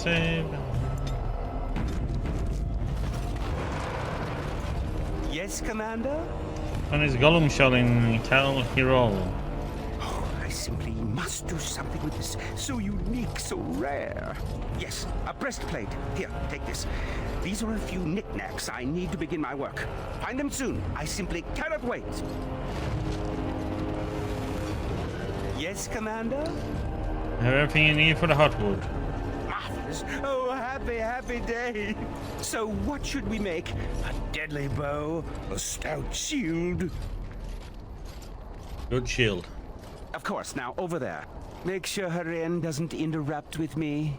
save. Yes, Commander? When is Gollum shot in Cal Hero? Oh, I simply must do something with this. So unique, so rare. Yes, a breastplate. Here, take this. These are a few knickknacks I need to begin my work. Find them soon. I simply cannot wait. Yes, Commander? I have everything you need for the hotwood. Marvelous. Oh, happy, happy day. So what should we make? A deadly bow? A stout shield? Good shield. Of course, now over there. Make sure Haren doesn't interrupt with me.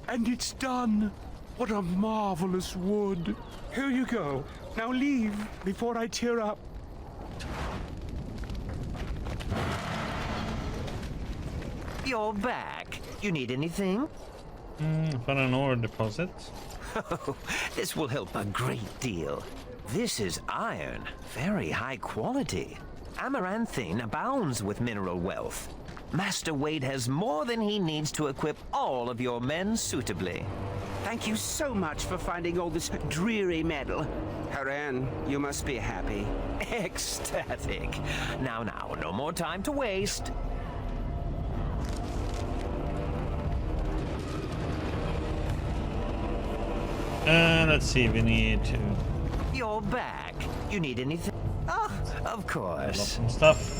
And it's done. What a marvelous wood. Here you go. Now leave before I tear up. You're back. You need anything? For an ore deposit. Oh, this will help a great deal. This is iron, very high quality. Amaranthine abounds with mineral wealth. Master Wade has more than he needs to equip all of your men suitably. Thank you so much for finding all this dreary metal. Haren, you must be happy. Ecstatic. Now, no more time to waste. Let's see, we need to You're back. You need anything? Oh, of develop course. some stuff.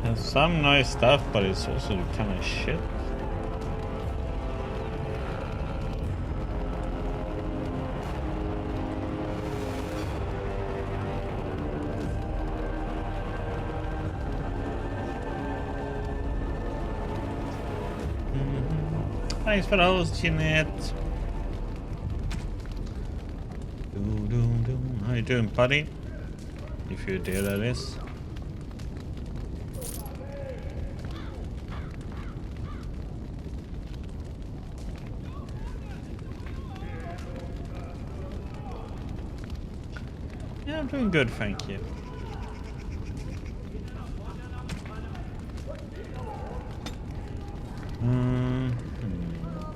There's some nice stuff, but it's also kind of shit. Thanks for the host, Jeanette. How you doing, buddy? If you're there, that is. Yeah, I'm doing good, thank you.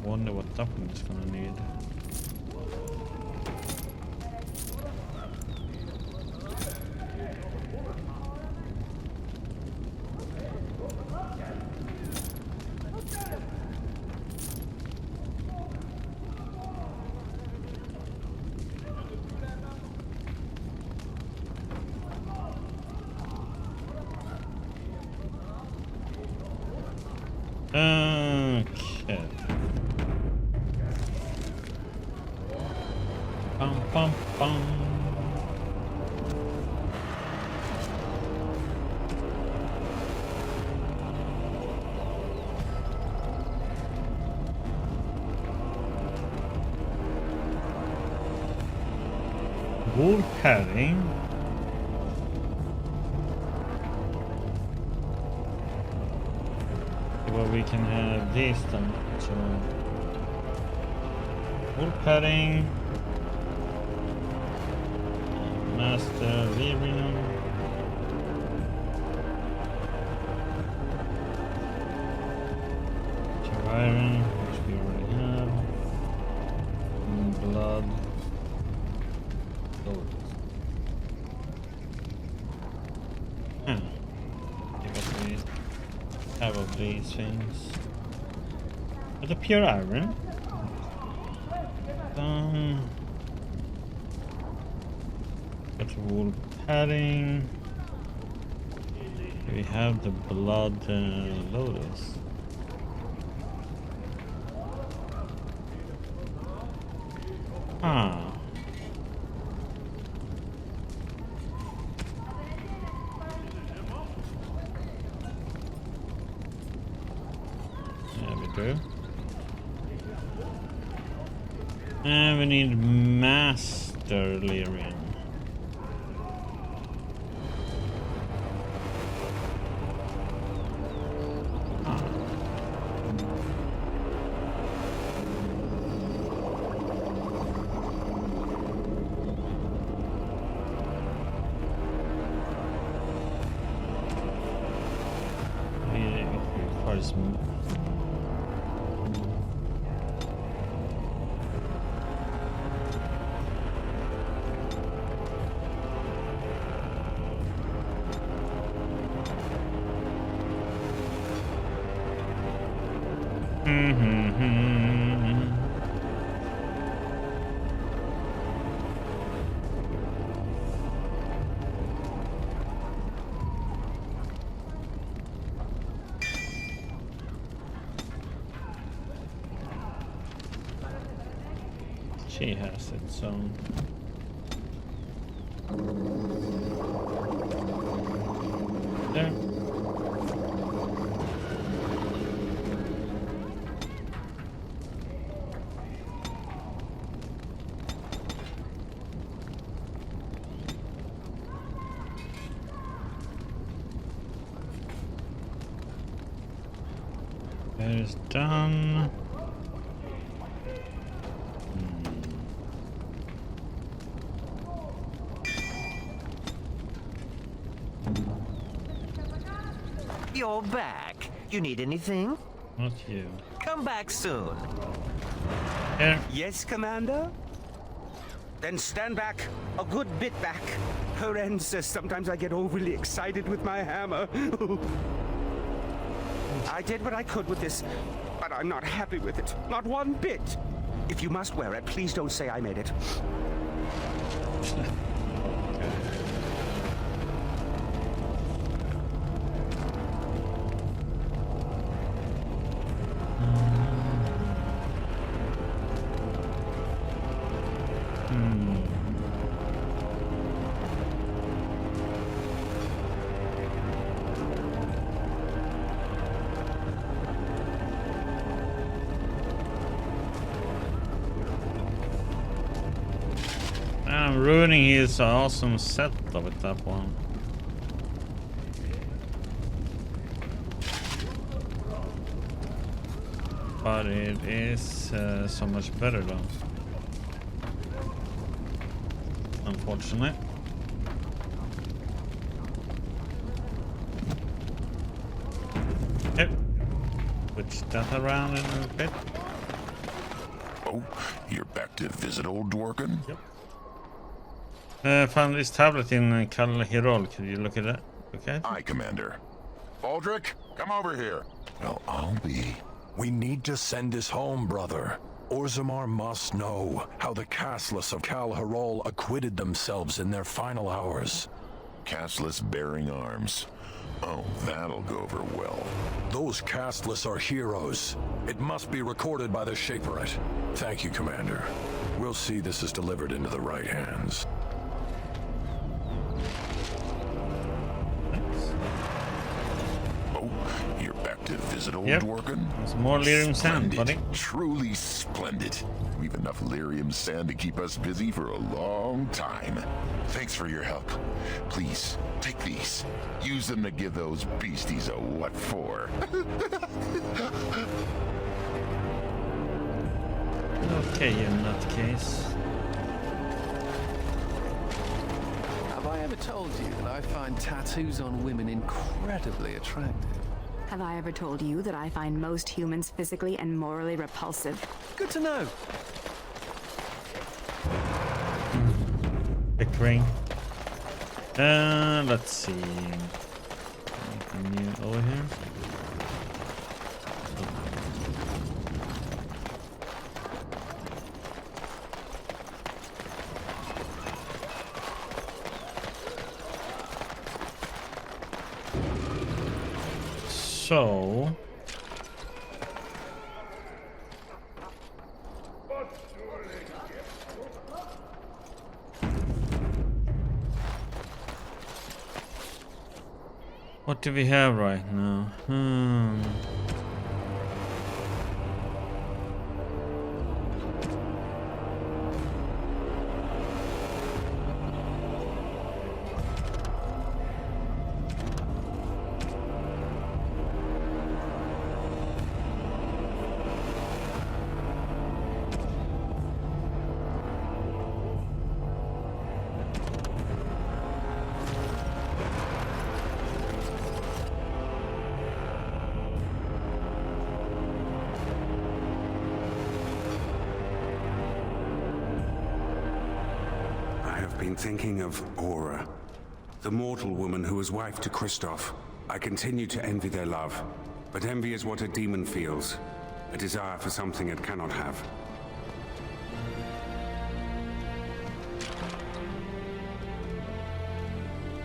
Wonder what weapon's gonna need. Okay. Bum bum bum. Wool padding. Well, we can have these then. So wool padding, master lyrium. have of these things. But the pure iron. Got wool padding. We have the blood lotus. Ah. There we go. And we need Master Lyrian. She has its own. There. That is done. You're back. You need anything? Not you. Come back soon. Here. Yes, Commander? Then stand back. A good bit back. Horan says sometimes I get overly excited with my hammer. I did what I could with this, but I'm not happy with it. Not one bit. If you must wear it, please don't say I made it. I'm ruining his awesome setup with that one. But it is so much better though. Unfortunately. Yep. Switch that around in a bit. Oh, you're back to visit old Dworkin? Yep. Found this tablet in Kal Hirol. Could you look at that? Okay. Aye, Commander. Aldrich, come over here. Well, I'll be. We need to send this home, brother. Orzammar must know how the casteless of Kal Hirol acquitted themselves in their final hours. Castless bearing arms. Oh, that'll go over well. Those casteless are heroes. It must be recorded by the Shaperate. Thank you, Commander. We'll see this is delivered into the right hands. Oh, you're back to visit old Yep. Dworkin? There's more lyrium sand, Splendid. buddy. Truly splendid. We've enough lyrium sand to keep us busy for a long time. Thanks for your help. Please, take these. Use them to give those beasties a what for. Okay, you nutcase. Have I ever told you that I find tattoos on women incredibly attractive? Have I ever told you that I find most humans physically and morally repulsive? Good to know. Bickering. Let's see. Anything new over here? So what do we have right now? Been thinking of Aura, the mortal woman who was wife to Kristoff. I continue to envy their love, but envy is what a demon feels, a desire for something it cannot have.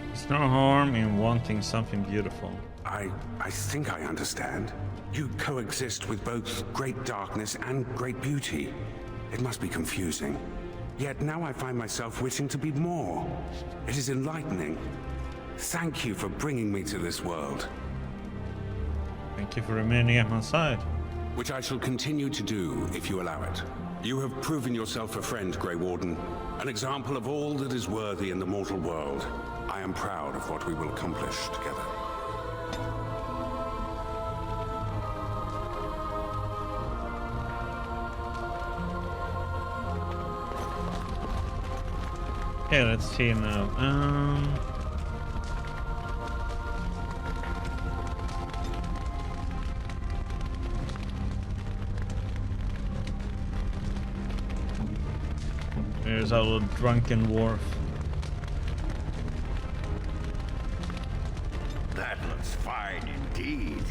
There's no harm in wanting something beautiful. I think I understand. You coexist with both great darkness and great beauty. It must be confusing. Yet now I find myself wishing to be more. It is enlightening. Thank you for bringing me to this world. Thank you for remaining at my side. Which I shall continue to do, if you allow it. You have proven yourself a friend, Grey Warden. An example of all that is worthy in the mortal world. I am proud of what we will accomplish together. Okay, let's see now. There's our little drunken wharf. That looks fine indeed.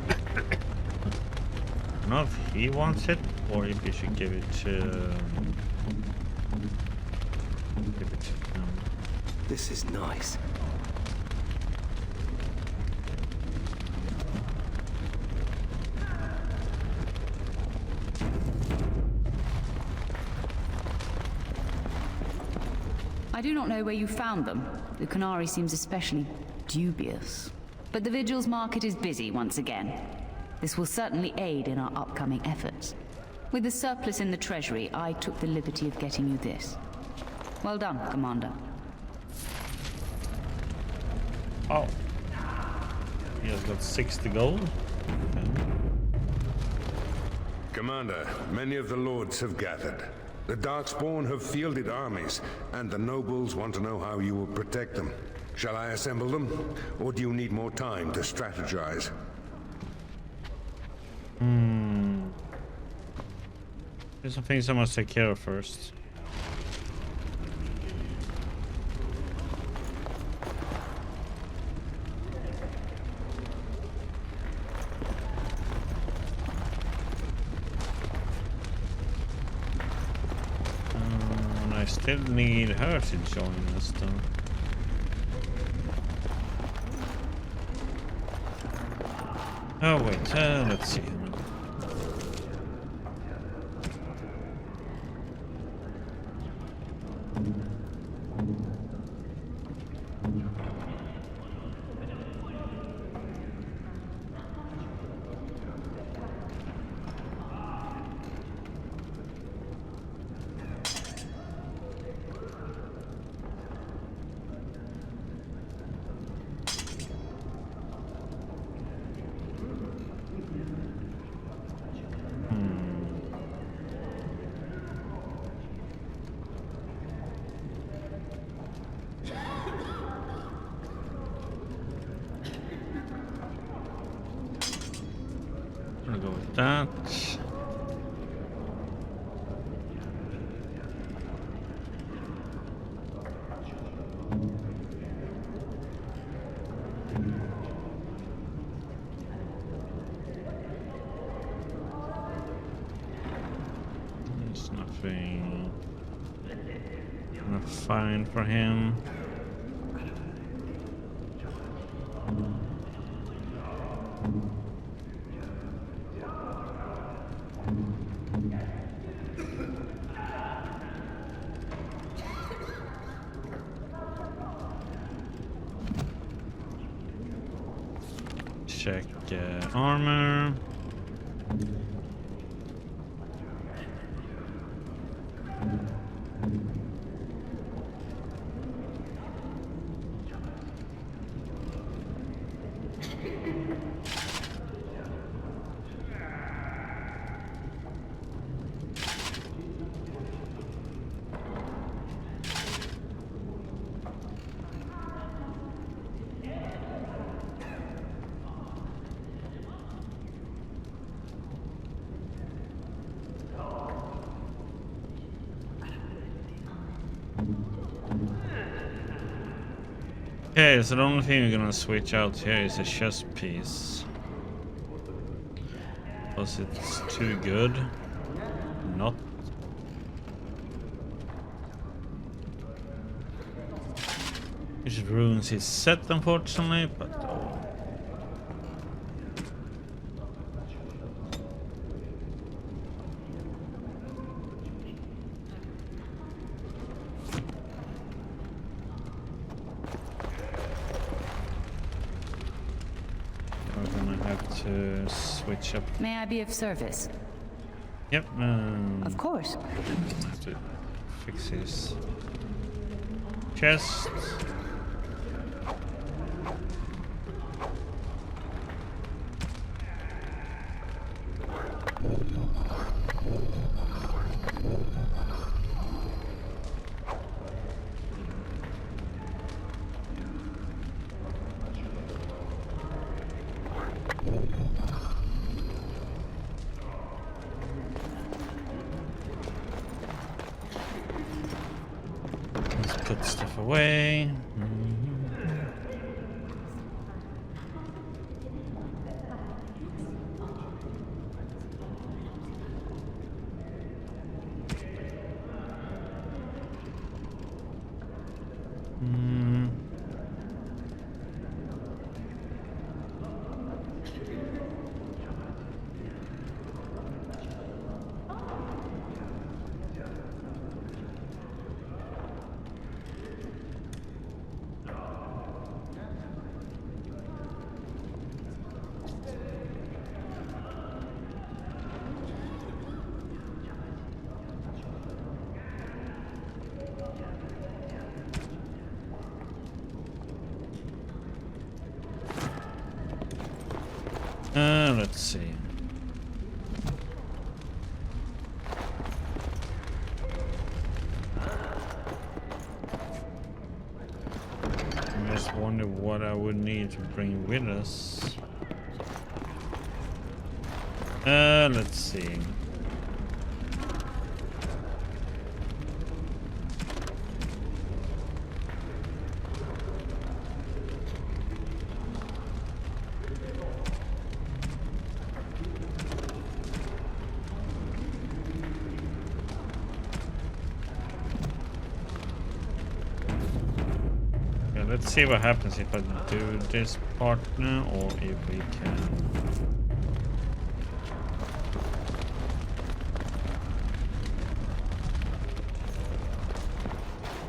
I don't know if he wants it or if he should give it to. Give it to him. This is nice. I do not know where you found them. The Canary seems especially dubious. But the Vigil's market is busy once again. This will certainly aid in our upcoming efforts. With the surplus in the treasury, I took the liberty of getting you this. Well done, Commander. Oh. He has got 60 gold. Okay. Commander, many of the lords have gathered. The Darkspawn have fielded armies, and the nobles want to know how you will protect them. Shall I assemble them, or do you need more time to strategize? There's some things I must take care of first. I still need her to join us though. Oh wait, let's see. I'll go with that. There's nothing enough fine for him. check armor. Okay, so the only thing we're gonna switch out here is a chest piece. Plus it's too good. Not. Which ruins his set, unfortunately, but oh. To switch up. May I be of service? Yep. Of course. Have to fix his chest. Put stuff away. Let's see. I just wonder what I would need to bring with us. Let's see. Let's see what happens if I do this part now, or if we can.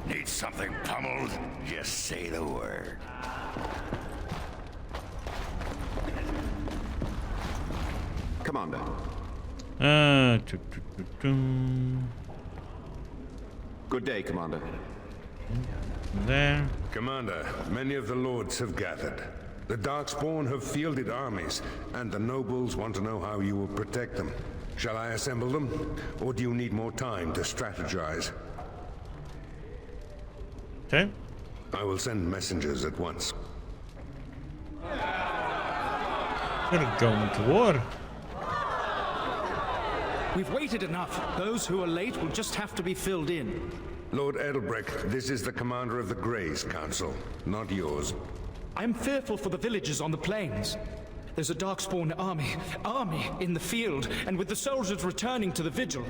Need something pummeled? Just say the word. Commander. Good day, Commander. There. Commander, many of the lords have gathered. The Darkspawn have fielded armies, and the nobles want to know how you will protect them. Shall I assemble them, or do you need more time to strategize? Okay. I will send messengers at once. We're going to war. We've waited enough. Those who are late will just have to be filled in. Lord Edelbrecht, this is the commander of the Greys Council, not yours. I'm fearful for the villagers on the plains. There's a Darkspawn army in the field, and with the soldiers returning to the vigil.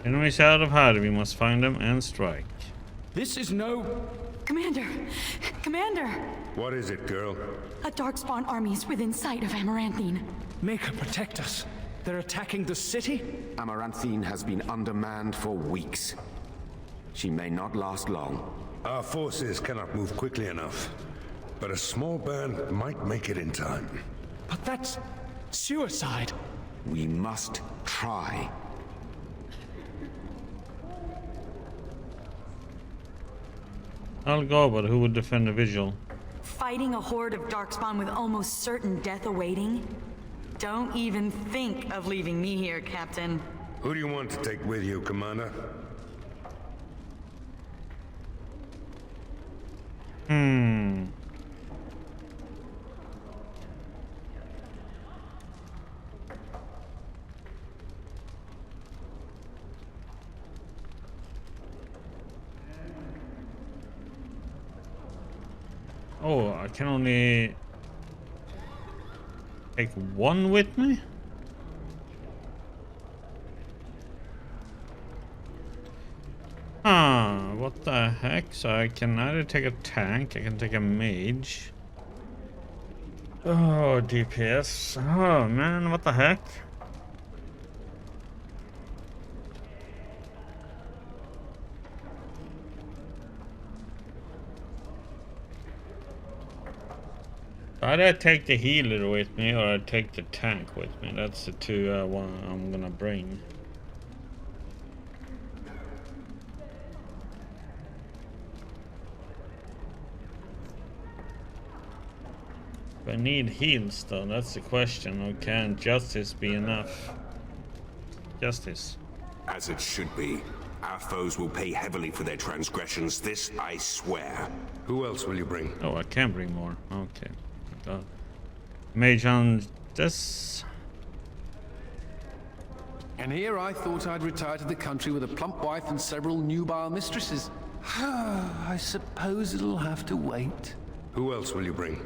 Enemies out of hide, we must find them and strike. This is no... Commander! Commander! What is it, girl? A Darkspawn army is within sight of Amaranthine. Make her protect us. They're attacking the city? Amaranthine has been undermanned for weeks. She may not last long. Our forces cannot move quickly enough, but a small band might make it in time. But that's suicide. We must try. I'll go, but who would defend the Vigil? Fighting a horde of Darkspawn with almost certain death awaiting? Don't even think of leaving me here, Captain. Who do you want to take with you, Commander? Oh, I can only take one with me? What the heck? So I can either take a tank, I can take a mage. Oh, DPS. Oh man, what the heck? Either I take the healer with me or I take the tank with me. That's the two I'm gonna bring. I need heals though, that's the question. Or can justice be enough? Justice. As it should be. Our foes will pay heavily for their transgressions, this I swear. Who else will you bring? Oh, I can bring more. Okay. Mage on this. And here I thought I'd retire to the country with a plump wife and several nubile mistresses. I suppose it'll have to wait. Who else will you bring?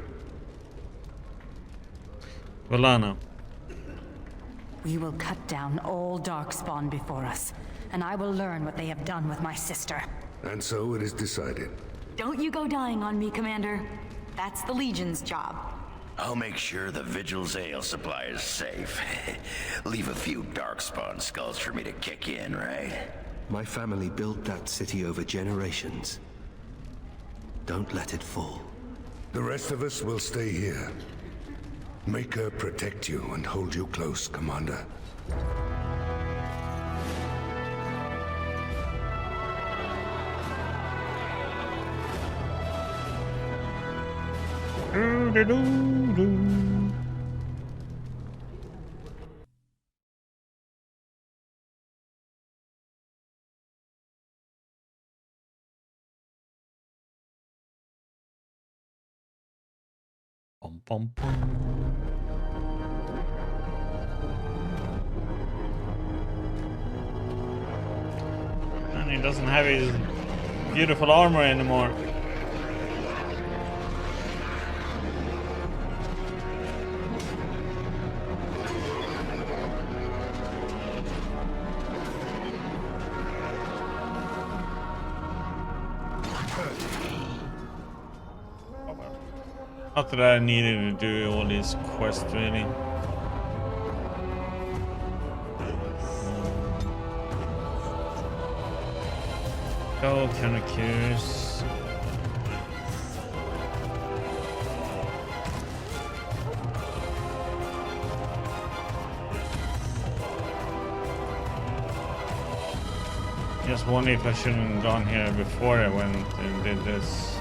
Valana. We will cut down all Darkspawn before us, and I will learn what they have done with my sister. And so it is decided. Don't you go dying on me, Commander. That's the Legion's job. I'll make sure the Vigil's ale supply is safe. Leave a few Darkspawn skulls for me to kick in, right? My family built that city over generations. Don't let it fall. The rest of us will stay here. Make her protect you and hold you close, Commander. Pom pom pom. And he doesn't have his beautiful armor anymore. Not that I needed to do all these quests really. Oh, kind of curious. Just wonder if I shouldn't have gone here before I went and did this.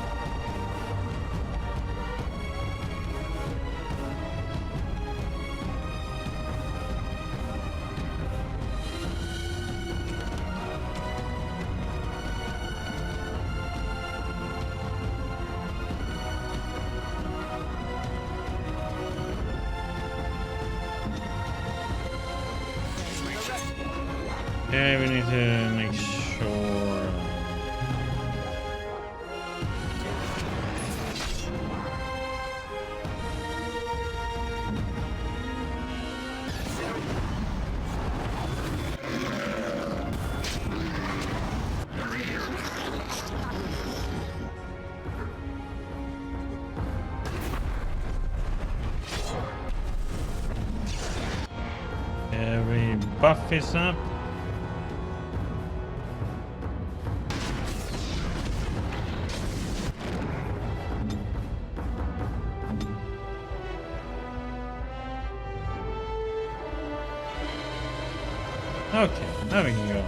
Okay, we need to make sure. Every buff is up. Okay, now we can go.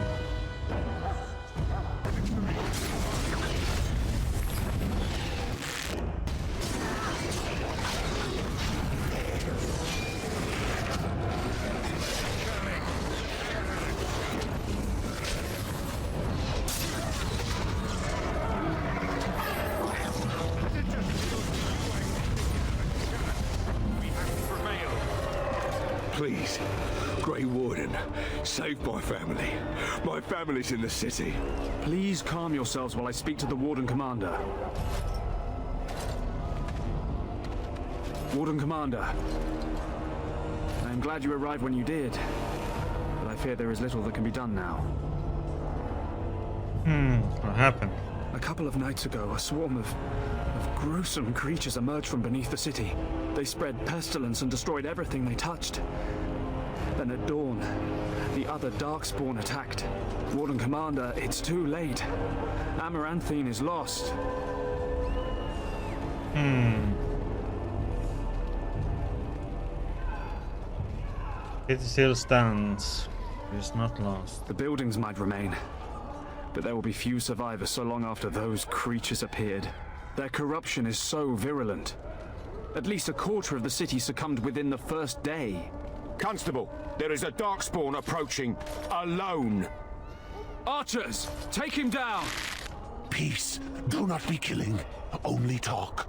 Please, Grey Warden, save my family. My family's in the city. Please calm yourselves while I speak to the Warden Commander. Warden Commander, I am glad you arrived when you did, but I fear there is little that can be done now. What happened? A couple of nights ago, a swarm of gruesome creatures emerged from beneath the city. They spread pestilence and destroyed everything they touched. Then at dawn, the other Darkspawn attacked. Warden Commander, it's too late. Amaranthine is lost. It still stands. It's not lost. The buildings might remain, but there will be few survivors so long after those creatures appeared. Their corruption is so virulent. At least a quarter of the city succumbed within the first day. Constable, there is a Darkspawn approaching, alone. Archers, take him down! Peace. Do not be killing. Only talk.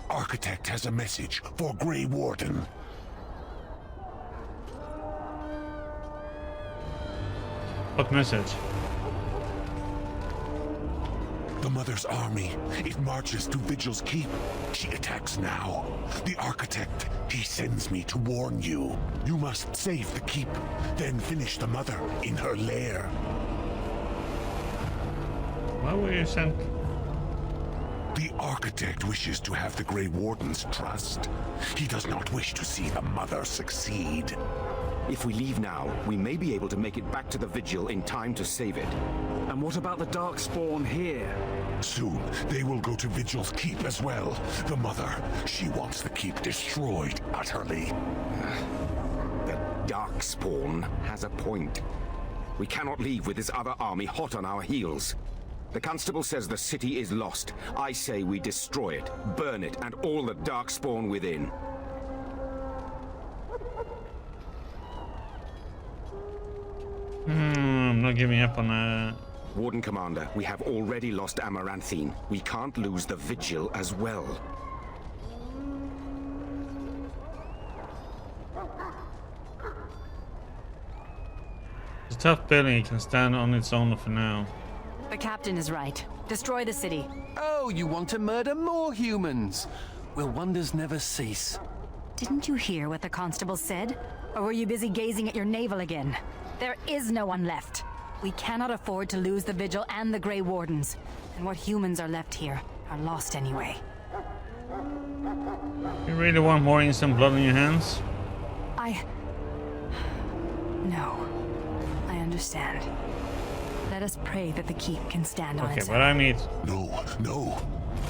Architect has a message for Grey Warden. What message? The Mother's army. It marches to Virgil's Keep. She attacks now. The Architect, he sends me to warn you. You must save the Keep, then finish the Mother in her lair. Why were you sent? The Architect wishes to have the Grey Warden's trust. He does not wish to see the Mother succeed. If we leave now, we may be able to make it back to the Vigil in time to save it. And what about the Darkspawn here? Soon, they will go to Vigil's Keep as well. The Mother, she wants the Keep destroyed utterly. The Darkspawn has a point. We cannot leave with this other army hot on our heels. The Constable says the city is lost. I say we destroy it, burn it, and all the Darkspawn within. I'm not giving up on that. Warden Commander, we have already lost Amaranthine. We can't lose the Vigil as well. It's a tough building. It can stand on its own for now. The captain is right. Destroy the city. Oh, you want to murder more humans? Will wonders never cease? Didn't you hear what the constable said? Or were you busy gazing at your navel again? There is no one left. We cannot afford to lose the Vigil and the Grey Wardens. And what humans are left here are lost anyway. You really want more innocent blood on your hands? No. I understand. Let us pray that the Keep can stand on its Okay, but I need... No, no.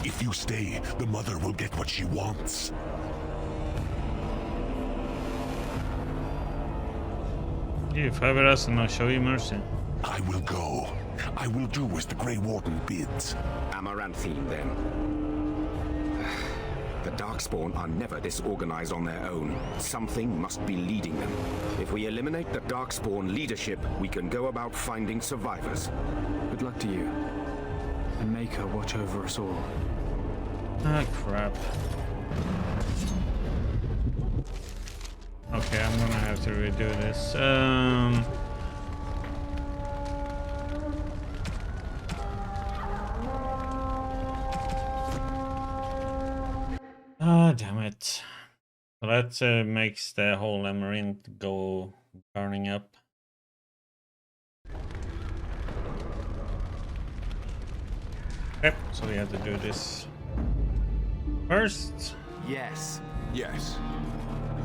If you stay, the Mother will get what she wants. You fight with us and I'll show you mercy. I will go. I will do as the Grey Warden bids. Amaranthine, then. The Darkspawn are never disorganized on their own. Something must be leading them. If we eliminate the Darkspawn leadership, we can go about finding survivors. Good luck to you. And make her watch over us all. Ah, crap. Okay, I'm gonna have to redo this. Ah, damn it. So that makes the whole Amaranth go burning up. Yep, so we have to do this first. Yes. Yes.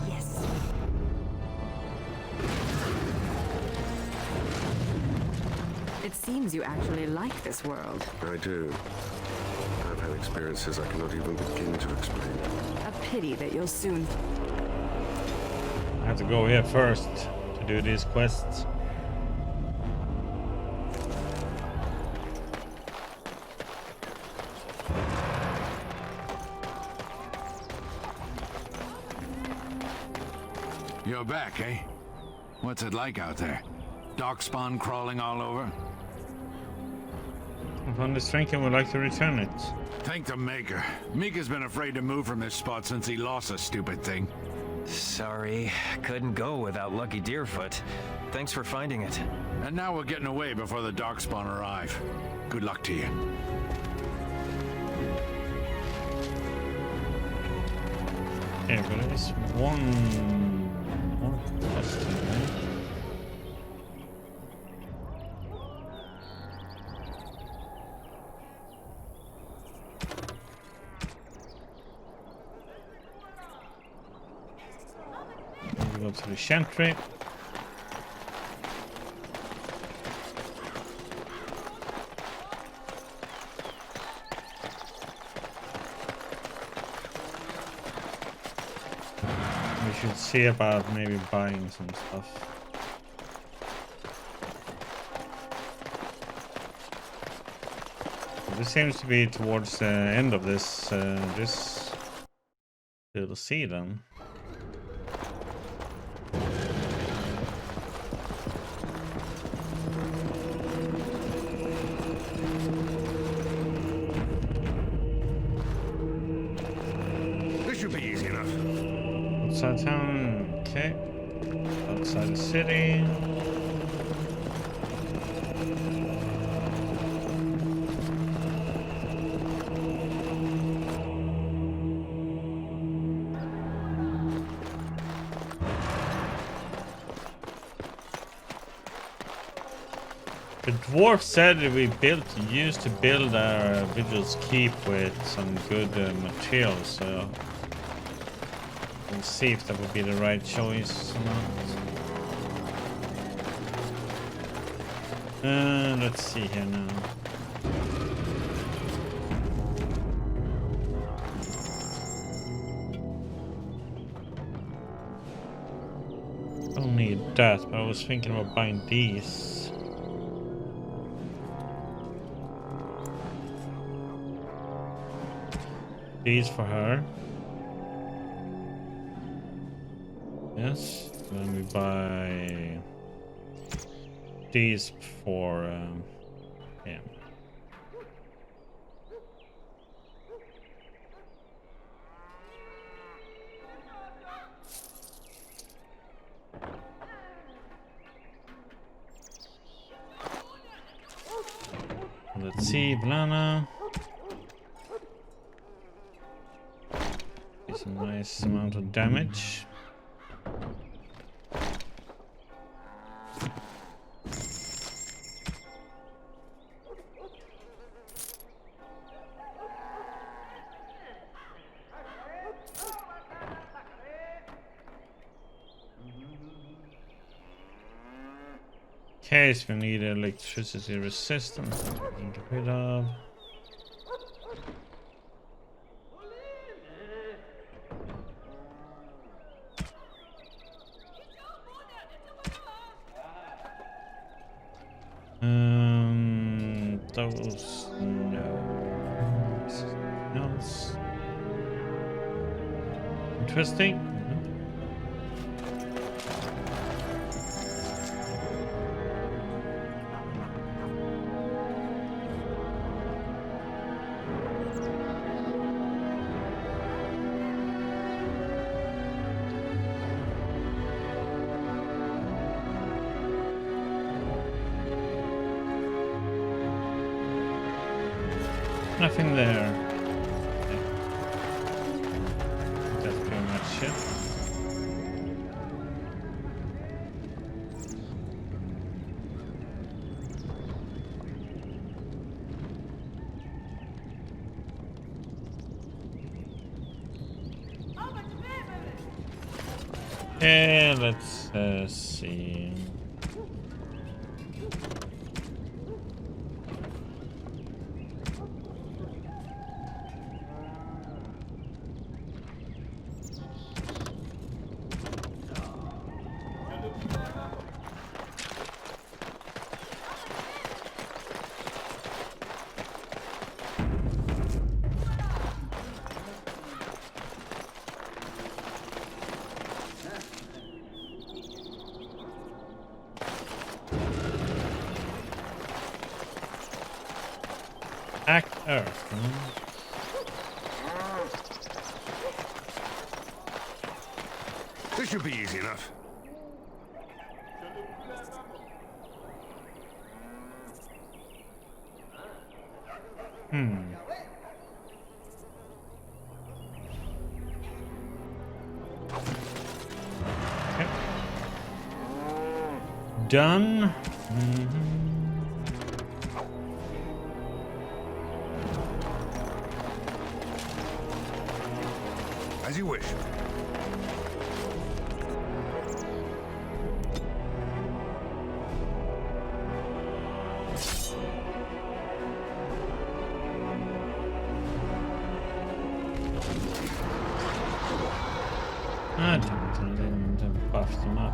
Yes. It seems you actually like this world. I do. I've had experiences I cannot even begin to explain. A pity that you'll soon... I have to go here first to do these quests. You're back, eh? What's it like out there? Darkspawn crawling all over? Upon the strength, I would like to return it. Thank the Maker. Mika's been afraid to move from this spot since he lost a stupid thing. Sorry, couldn't go without Lucky Deerfoot. Thanks for finding it. And now we're getting away before the Darkspawn arrive. Good luck to you. Okay, but there's one more question, right? We go to the Chantry. We should see about maybe buying some stuff. This seems to be towards the end of this this DLC then. This should be easy enough. Outside town, okay. Outside the city. The dwarf said that we used to build our Virgil's Keep with some good materials, so we'll see if that would be the right choice or not. Let's see here now. Don't need that, but I was thinking about buying these. These for her. Yes. Then we buy these for him. Let's see, banana. It's a nice amount of damage. Okay, so we need electricity resistance that we can get rid of. Those no. Something else. Interesting. Nothing there. Okay. That's pretty much it. Yeah, let's see. Act Earth. This should be easy enough. Okay. Done. As you wish. I didn't buff them up.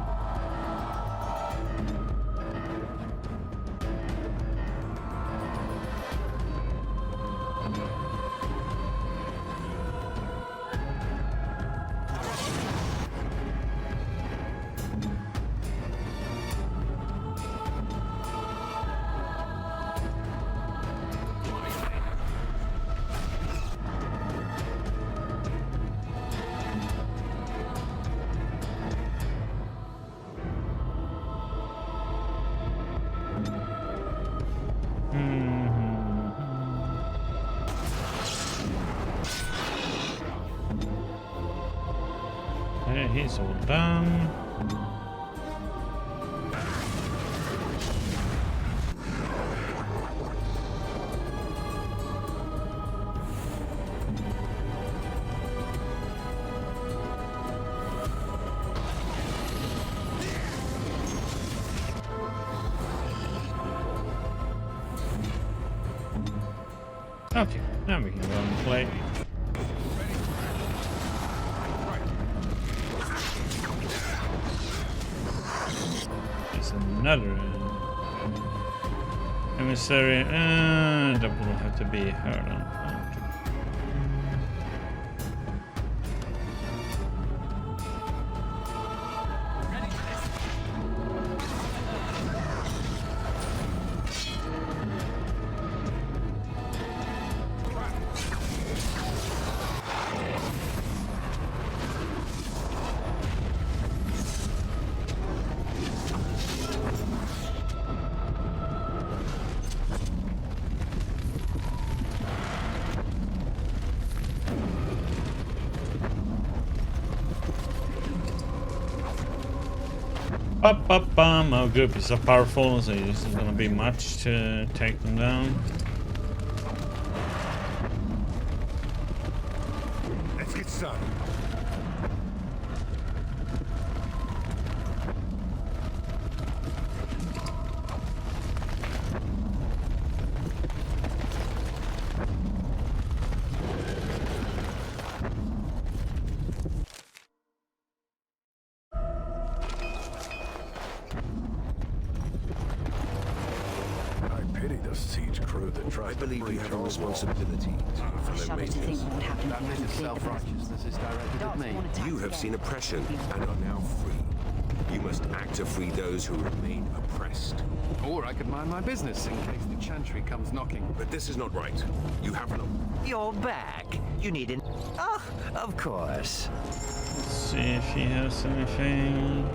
Okay, he's all done. Okay, now we can go and play. There's another emissary. That will have to be her then. Our group is so powerful, so this is gonna be much to take them down. Let's get started. I believe you have a responsibility to follow maintenance. That bit of self-righteousness is directed at me. You have seen oppression and are now free. You must act to free those who remain oppressed. Or I could mind my business in case the Chantry comes knocking. But this is not right. You have an... You're back. You need an... Oh, of course. Let's see if he has anything.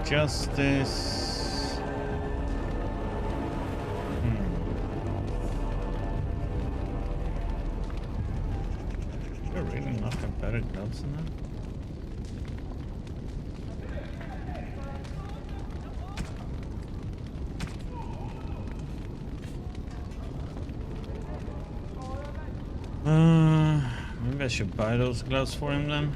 Justice. There really nothing better gloves than that. Maybe I should buy those gloves for him then.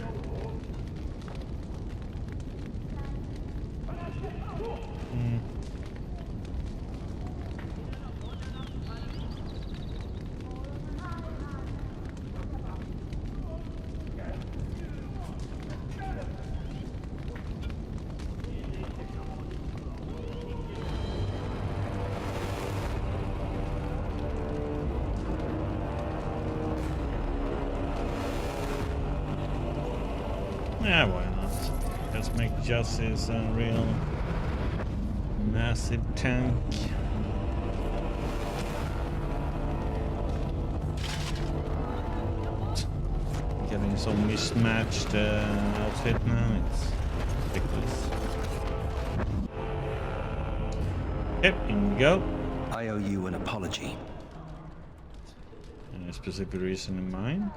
Yeah, why not? Let's make Justice a real massive tank. Getting so mismatched outfit now, it's ridiculous. Yep, in we go. I owe you an apology. Any specific reason in mind?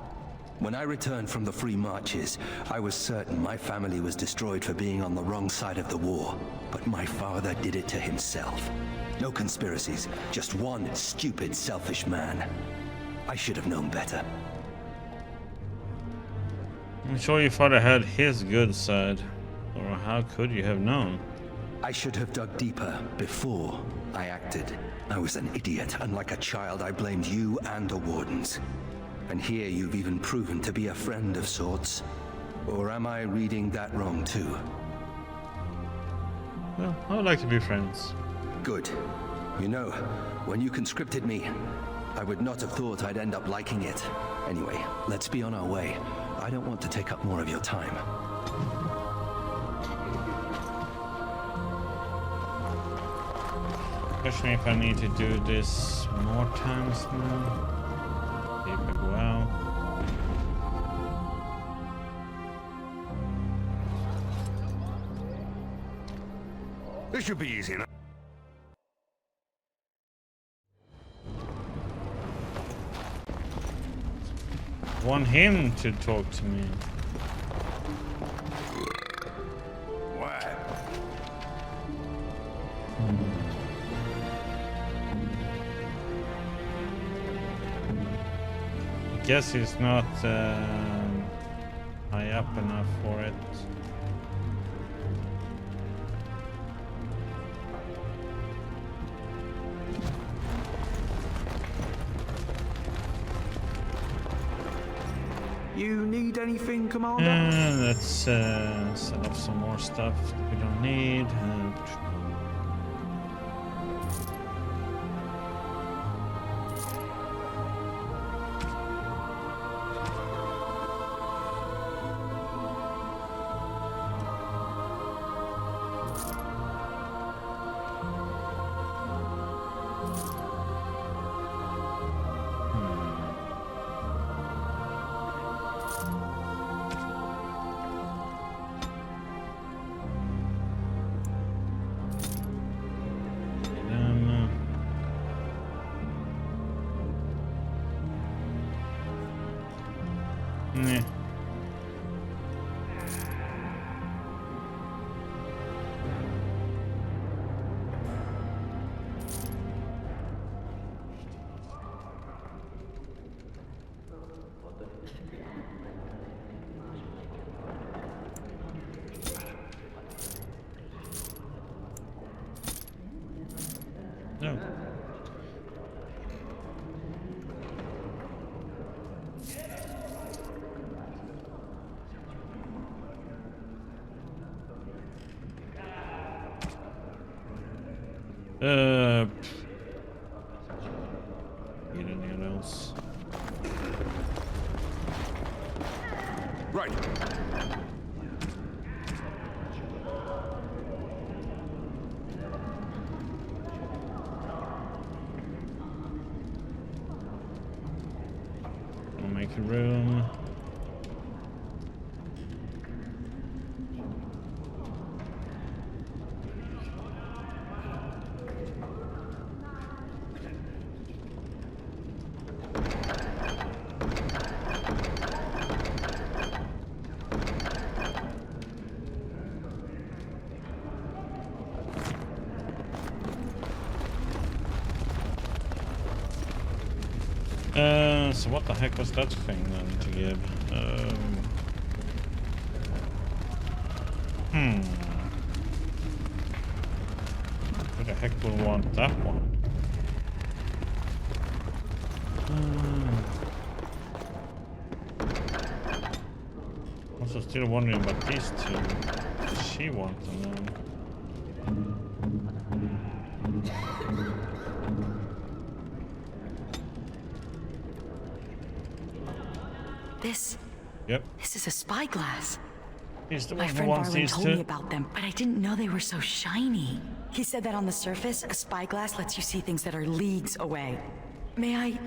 When I returned from the Free Marches, I was certain my family was destroyed for being on the wrong side of the war. But my father did it to himself. No conspiracies, just one stupid, selfish man. I should have known better. I'm sure your father had his good side. Or how could you have known? I should have dug deeper before I acted. I was an idiot, and like a child I blamed you and the Wardens. And here you've even proven to be a friend of sorts. Or am I reading that wrong too? Well, I would like to be friends. Good. You know, when you conscripted me, I would not have thought I'd end up liking it. Anyway, let's be on our way. I don't want to take up more of your time. Question if I need to do this more times now. Keep it well. This should be easy enough. Want him to talk to me. What? I guess he's not high up enough for it. You need anything, Commander? Let's set up some more stuff we don't need. Nah. No. Need anything else? Right. I'll make a room. So what the heck was that thing then to give? Who the heck will want that one? Also still wondering about these two. Does she want them then? This... Yep. This is a spyglass. He's the My one who friend wants Varlin these told me two. about them, but I didn't know they were so shiny. He said that on the surface, a spyglass lets you see things that are leagues away. May I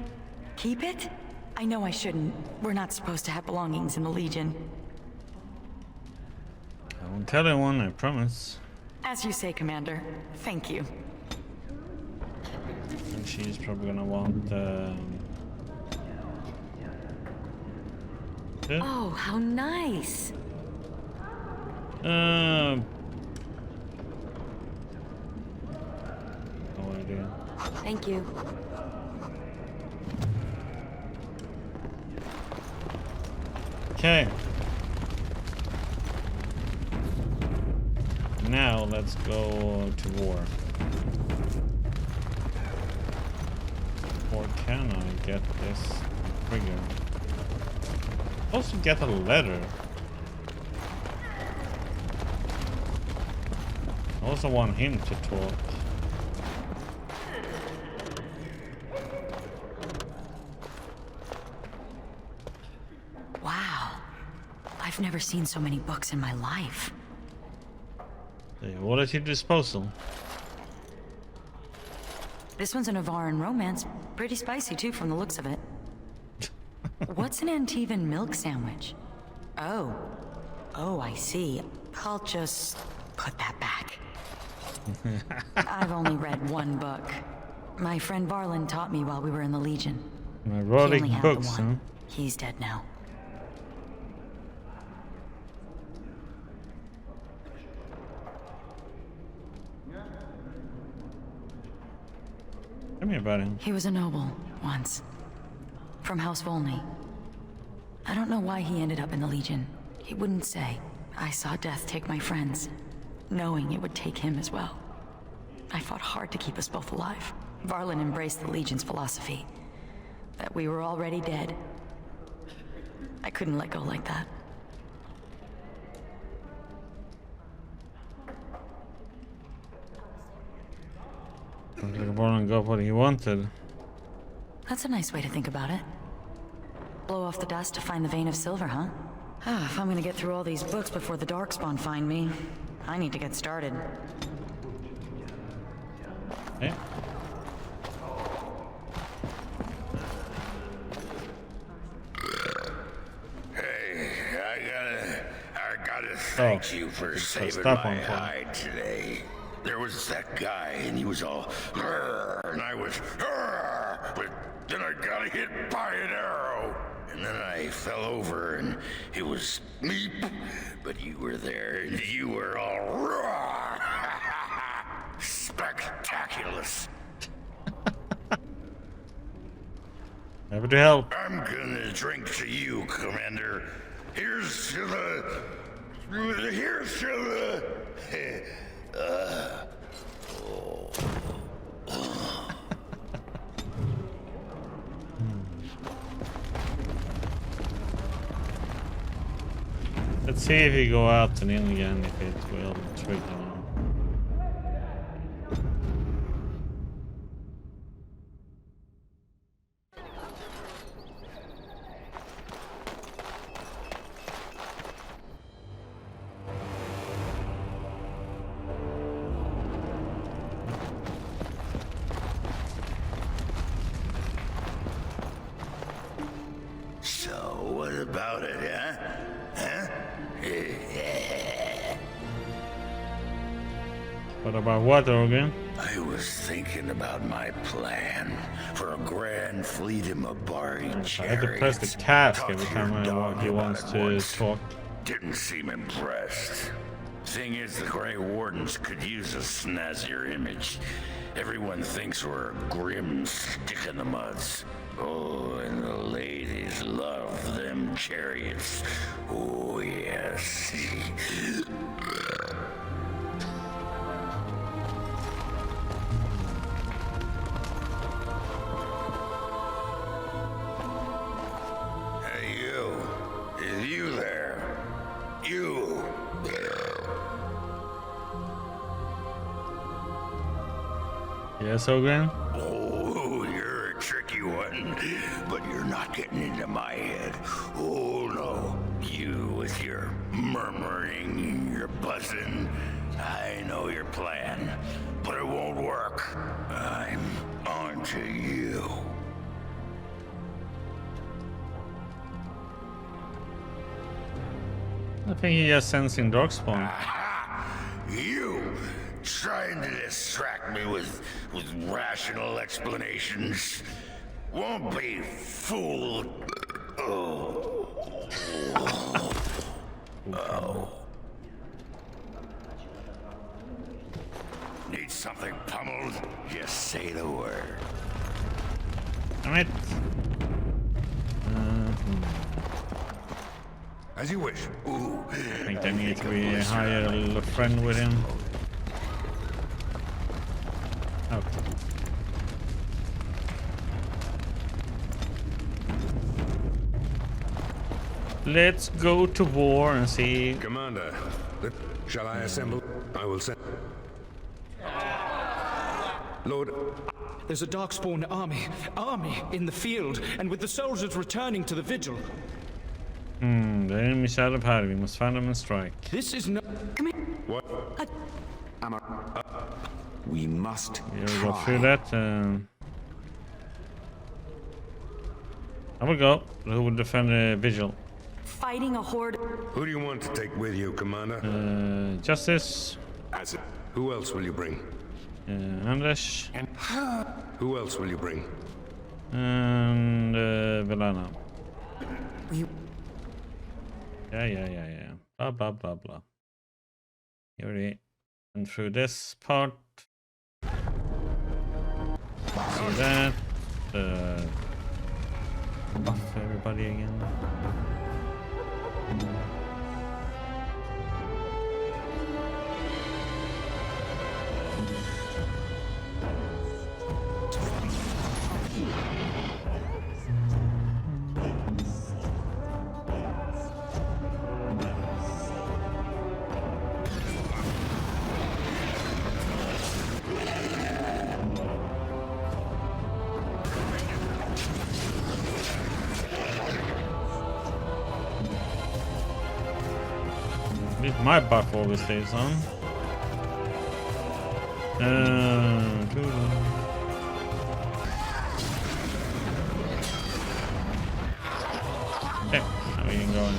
keep it? I know I shouldn't. We're not supposed to have belongings in the Legion. I won't tell anyone, I promise. As you say, Commander. Thank you. And she's probably gonna want Oh, how nice. no idea. Thank you. Okay. Now let's go to war. Or can I get this trigger? Also get a letter. I also want him to talk. Wow. I've never seen so many books in my life. All at your disposal. This one's a Navaran romance. Pretty spicy, too, from the looks of it. What's an Antivan milk sandwich? Oh. Oh, I see. I'll just put that back. I've only read one book. My friend Varlin taught me while we were in the Legion. Erotic He only had books, the huh? one. He's dead now. Tell me about him. He was a noble, once. From House Volney. I don't know why he ended up in the Legion. He wouldn't say. I saw death take my friends, knowing it would take him as well. I fought hard to keep us both alive. Varlin embraced the Legion's philosophy. That we were already dead. I couldn't let go like that. Looks like Barlin got what he wanted. That's a nice way to think about it. Blow off the dust to find the vein of silver, huh? If I'm gonna get through all these books before the Darkspawn find me, I need to get started. Yeah. Hey, I gotta thank you for saving my hide today. There was that guy, and he was all, and I was, but then I got hit by an arrow, and then I fell over, and it was me, but you were there, and you were all, spectaculous. Happy to help. I'm gonna drink to you, Commander. Here's to the... Let's see if we go out and in again, if it will trigger. So, what about it, huh? What about what, Organ? I was thinking about my plan for a grand fleet of Mabari I had to press the task every time he wants to talk. Didn't seem impressed. Thing is, the Grey Wardens could use a snazzier image. Everyone thinks we're a grim stick-in-the-muds. Oh, and the ladies love them chariots. Oh, yes. Hey, you. Is you there? You. Yes, Ogren? Oh, you're a tricky one, but you're not getting into my head. Oh, no. You with your You're murmuring, you're buzzing. I know your plan, but it won't work. I'm on to you. I think he just sensing Darkspawn. You trying to distract me with rational explanations won't be fooled. Oh. Need something pummeled? Just say the word. Alright. As you wish. Ooh. I think I need to hire a little friend with him. Okay. Let's go to war and see. Commander, shall I assemble? I will send. Lord. There's a Darkspawn army in the field, and with the soldiers returning to the vigil. The enemy's out of hide. We must find them and strike. This is no. Come here. What? We must. We'll go through that. I will go. Who will defend the vigil? Fighting a horde. Who do you want to take with you, Commander? Justice. Who else will you bring? Anders. And who else will you bring? And Velana. Yeah. Blah blah blah blah. Here we and through this part. See that. Buff everybody again. My buff always stays on. Okay, now we can go and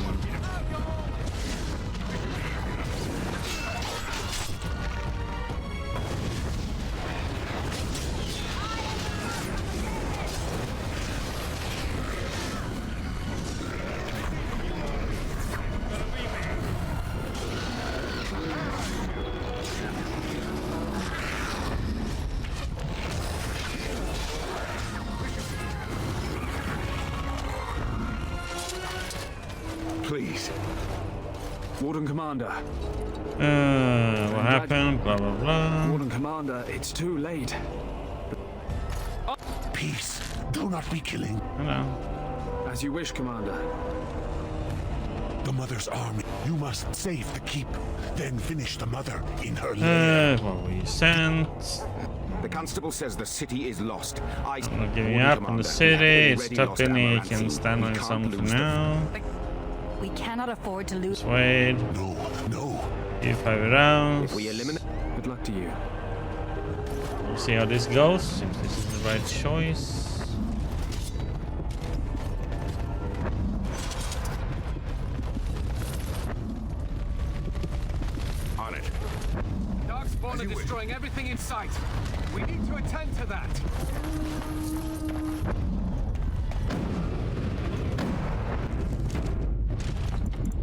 Please. Warden Commander. what happened? Blah blah blah. Warden Commander, it's too late. Peace. Do not be killing. Hello. As you wish, Commander. The Mother's army. You must save the keep, then finish the Mother in her lair. What we sent. The constable says the city is lost. I'm not giving up on the city. It's stopping. He can stand on something now. We cannot afford to lose. Persuade. No. 5 rounds. We eliminate. Good luck to you. We'll see how this goes. If this is the right choice. On it. Darkspawn are destroying everything in sight. We need to attend to that.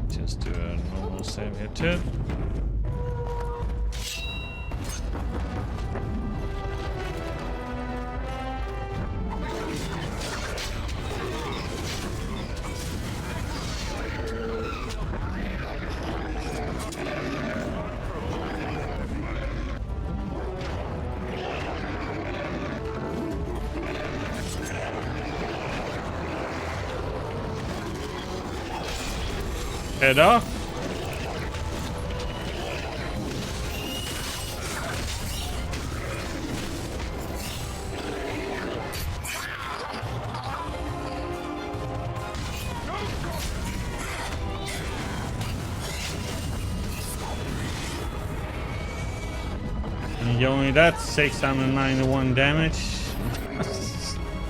Just do a normal save here too. Head off. you only that 691 damage.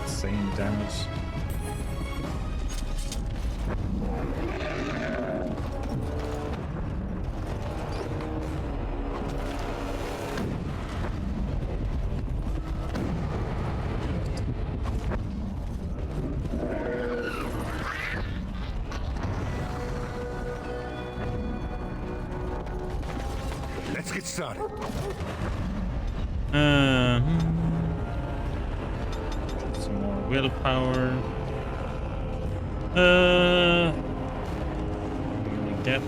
Same damage. Let's get started. Some more willpower. Get.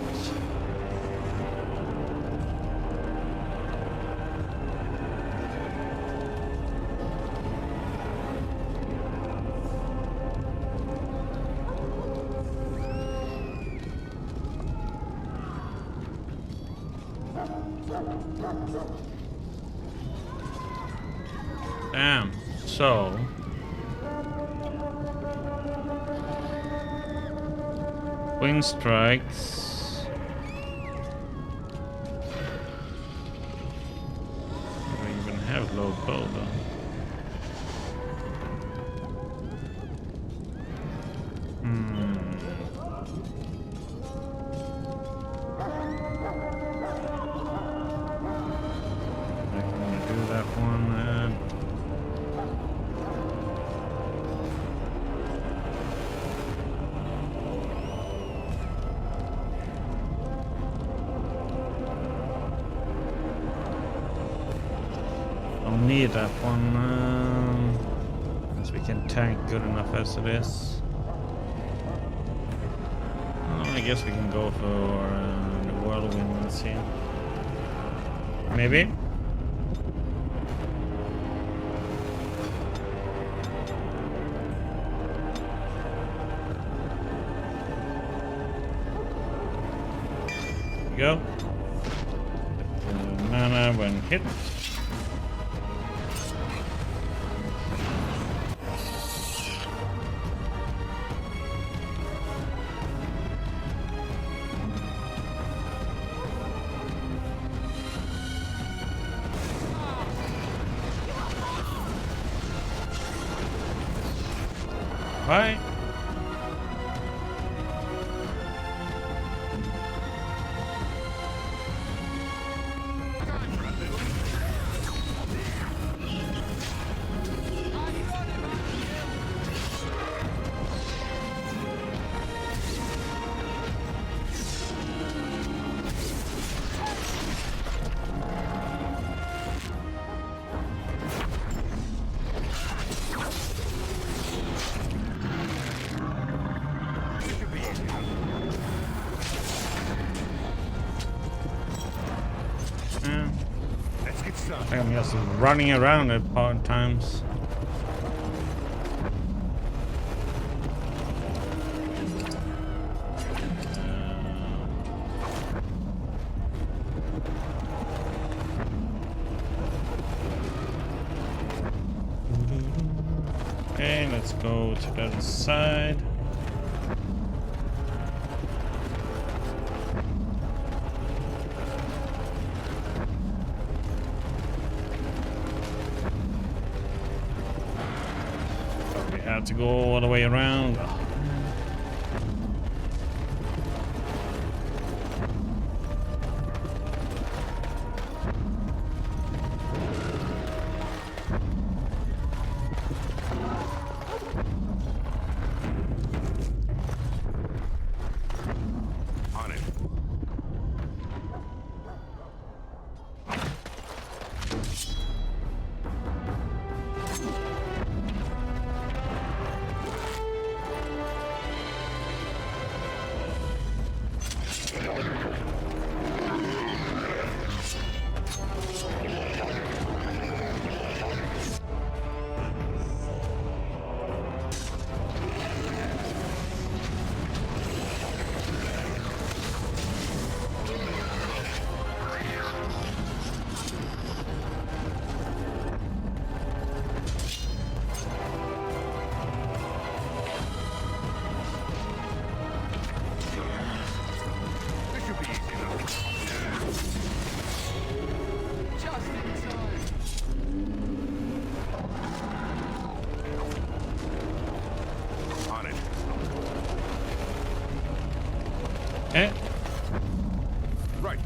Damn. So. Wind strikes. I don't even have low bow though. I can do that one. Don't need that one, as we can tank good enough as it is. I guess we can go for the whirlwind and see. Maybe. There we go. Mana when hit. Bye. I think I'm just running around at times. Okay, let's go to the other side. To go all the way around. On it. Eh? Right.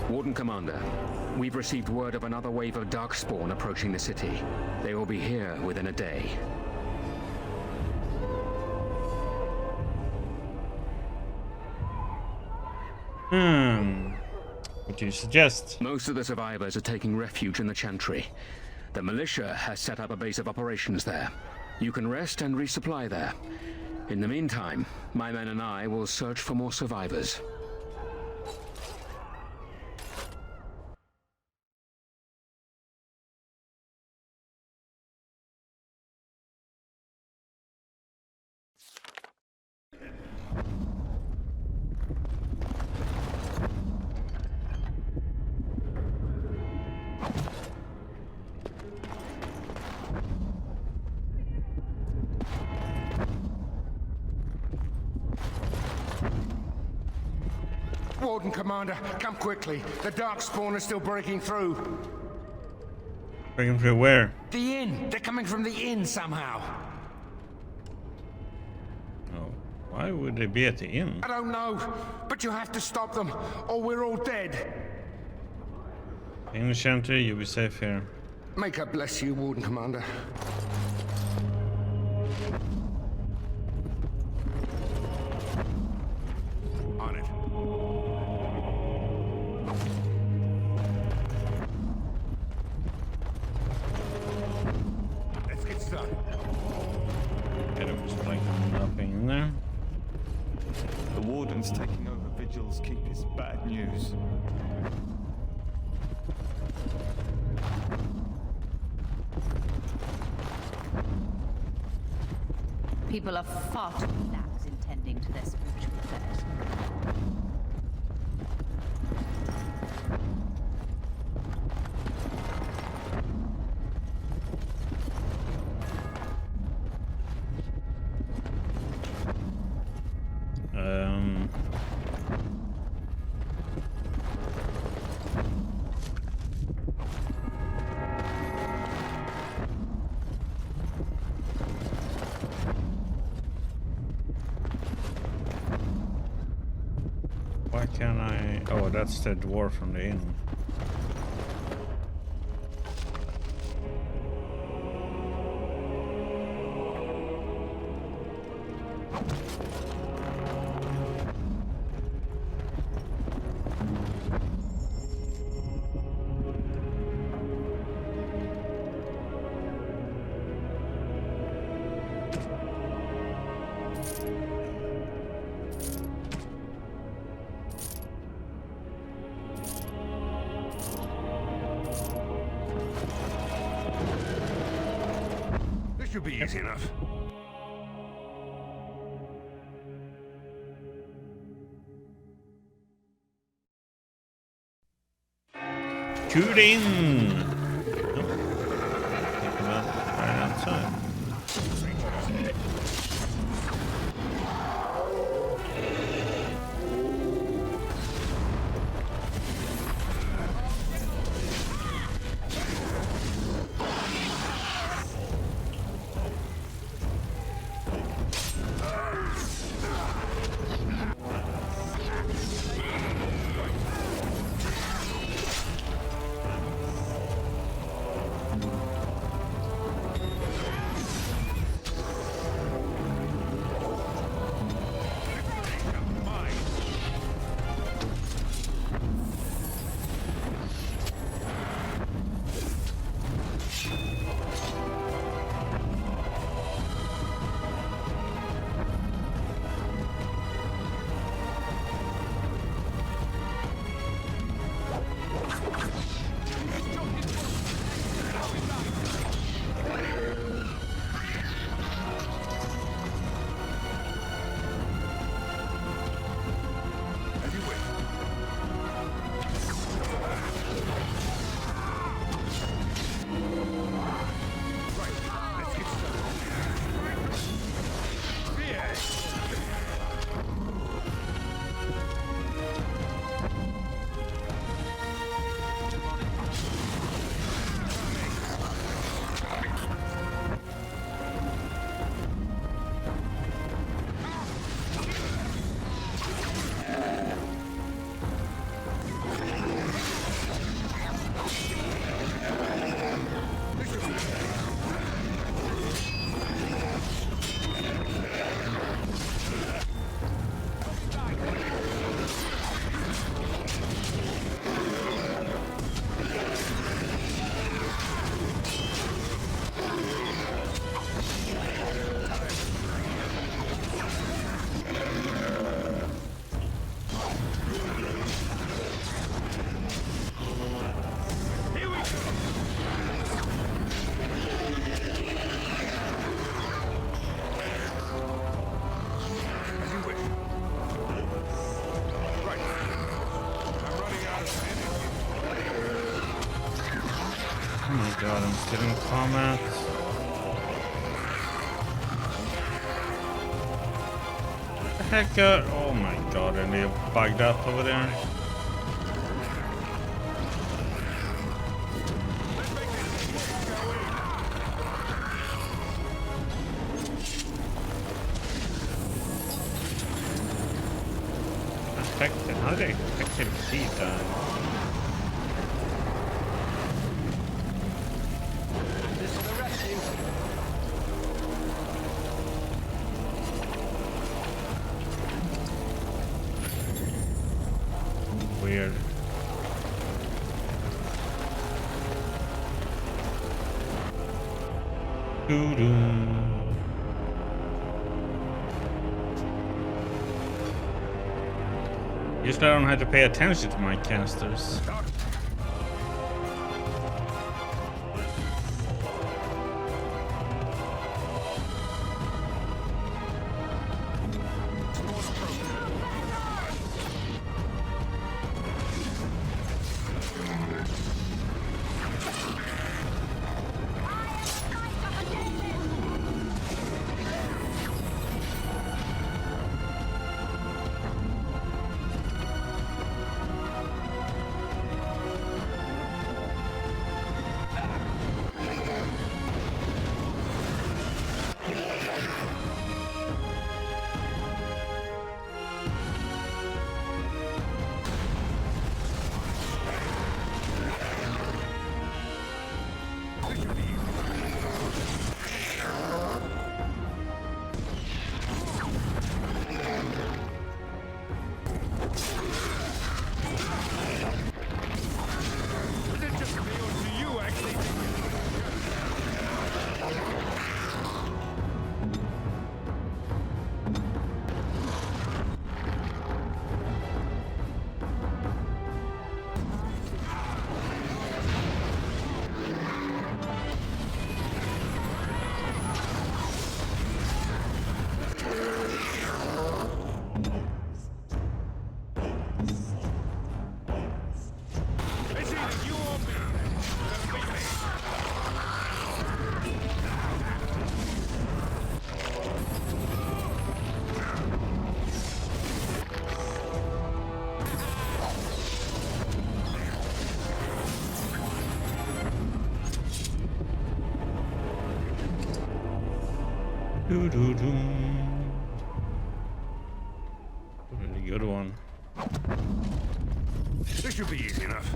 Warden Commander, we've received word of another wave of Darkspawn approaching the city. They will be here within a day. What do you suggest? Most of the survivors are taking refuge in the Chantry. The militia has set up a base of operations there. You can rest and resupply there. In the meantime, my men and I will search for more survivors. Warden Commander, come quickly. The Darkspawn are still breaking through. Breaking through where? The inn. They're coming from the inn somehow. Oh, why would they be at the inn? I don't know, but you have to stop them, or we're all dead. In the shanty, you'll be safe here. May God bless you, Warden Commander. On it. Let's get started. Get him just like nothing in there. The Warden's taking over Virgil's Keep is bad news. People are far too lax in tending to their spiritual affairs. Why can't I? Oh, that's the dwarf from the inn. This should be easy enough. Shoot in! Nope. Take him out right outside. Still in combat. What the heck? Oh my god, and they're bugged up over there. How did they expect him to see that? Weird. Doo-doo. Usually I don't have to pay attention to my casters. Doo-doo-doo. Really good one. This should be easy enough.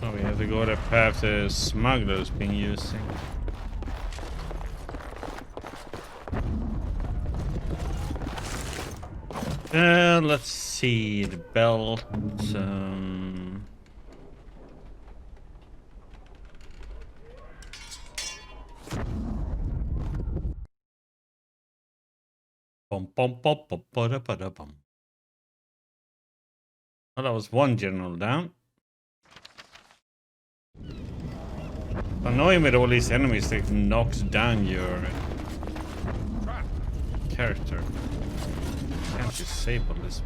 Oh, we have to go the path the smuggler's been using. Let's see the belt. Bum, bum, bum, bum, ba, ba, da, bum. Oh, that was one general down. Annoying with all these enemies that knocks down your character. Can't disable this.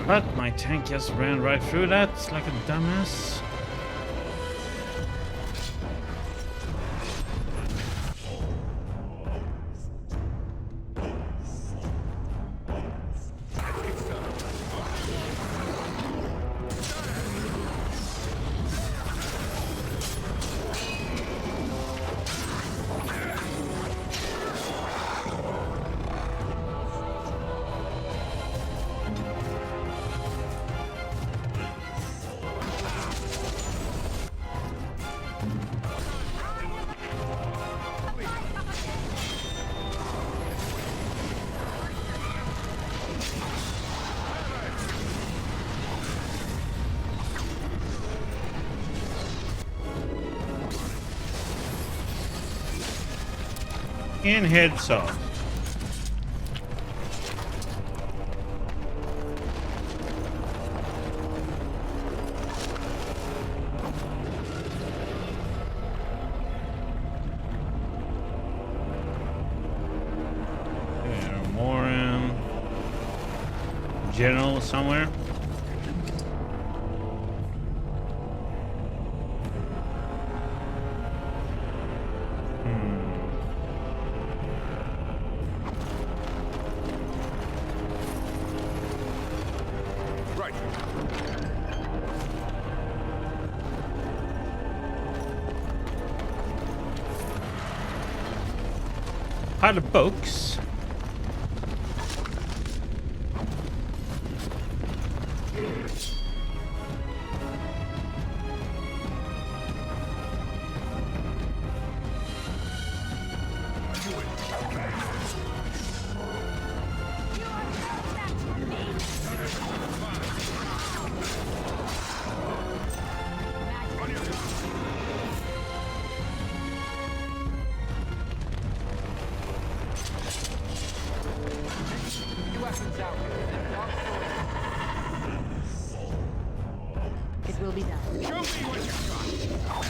But my tank just ran right through that like a dumbass. And heads off. There are more general somewhere. Right. Hi, the books. It will be done. Show me what you got.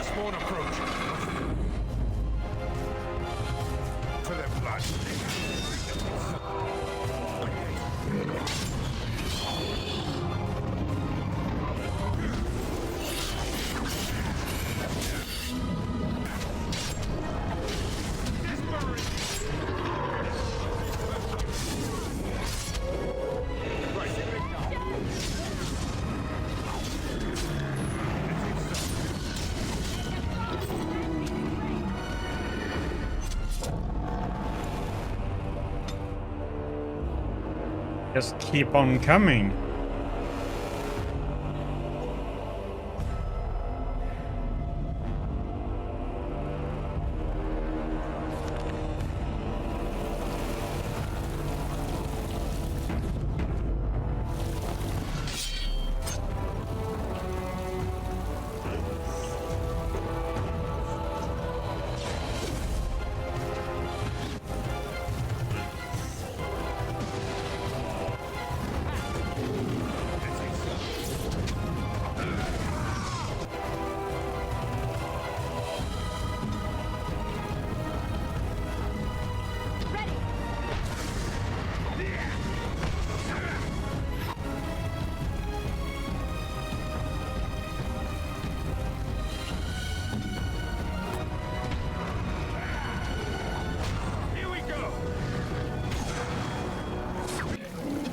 Spawn approach. For their blood. Just keep on coming.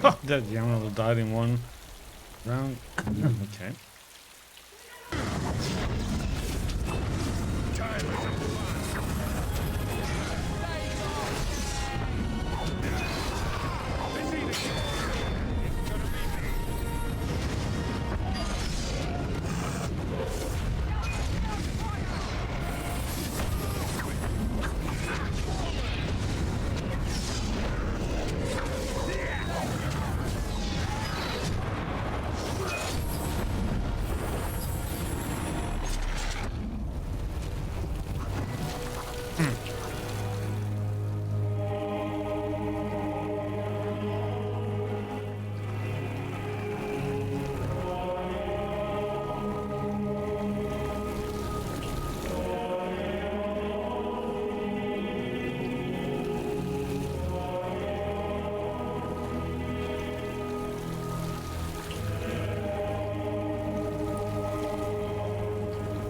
Oh, that general died in one round. Okay.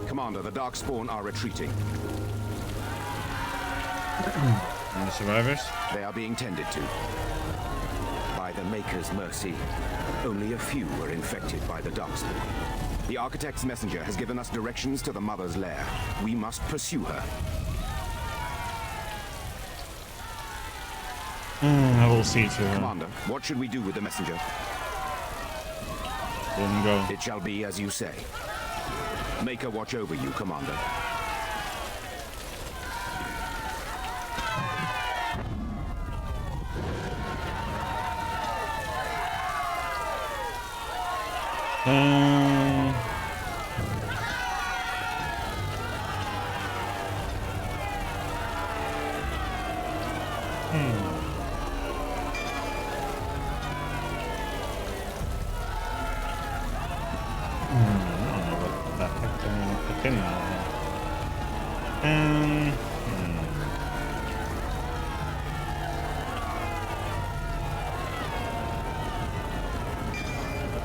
Commander, the Darkspawn are retreating. And the survivors? They are being tended to. By the Maker's mercy, only a few were infected by the Darkspawn. The Architect's messenger has given us directions to the Mother's lair. We must pursue her. I will see to her. Commander, what should we do with the messenger? Let him go. It shall be as you say. Maker watch over you, Commander. I don't know what the heck I'm gonna put in there.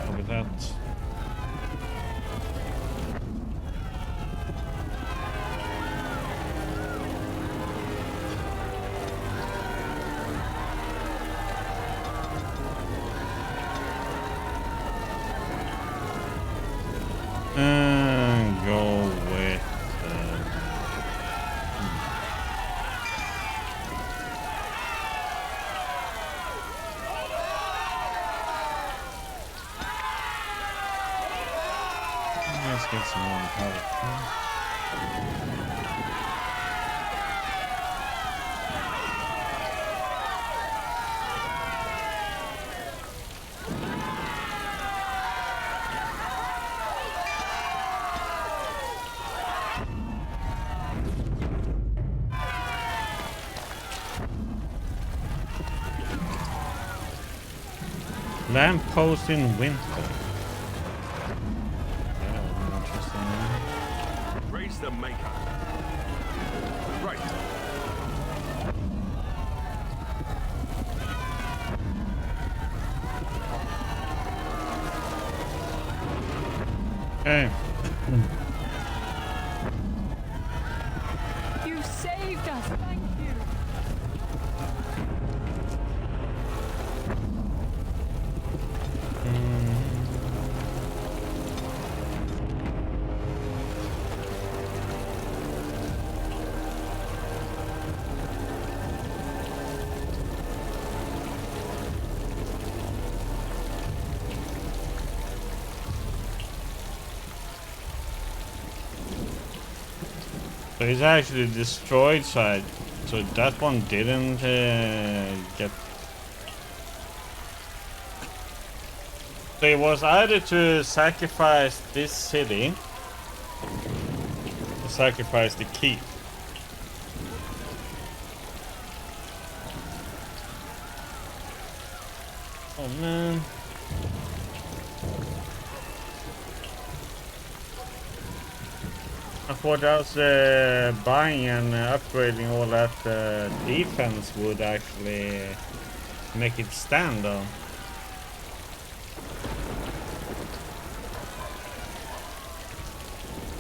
Look at that. Go with let's get some more powder. Lamppost in winter. Raise the maker. Right. Okay. You've saved us. Thank you. So it's actually destroyed side, so that one didn't get. So it was either to sacrifice this city, or sacrifice the keep. Oh man. I thought I was buying and upgrading all that defense would actually make it stand though.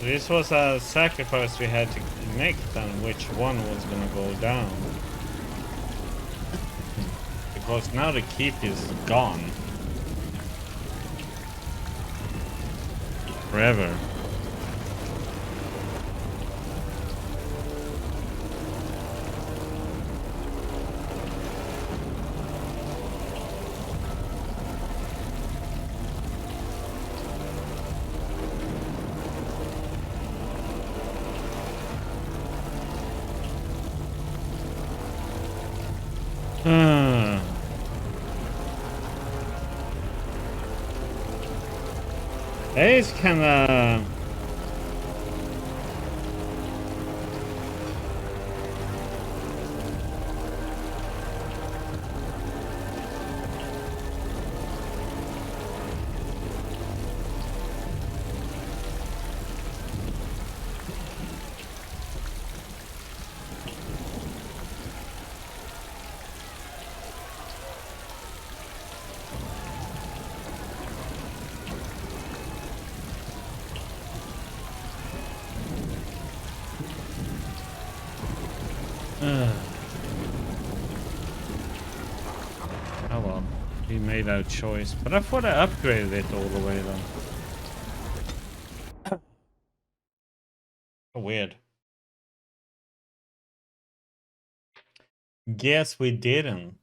This was a sacrifice we had to make then, which one was gonna go down. Because now the keep is gone. Forever. That is kinda... Oh well, we made our choice, but I thought I upgraded it all the way though. Weird. Guess we didn't.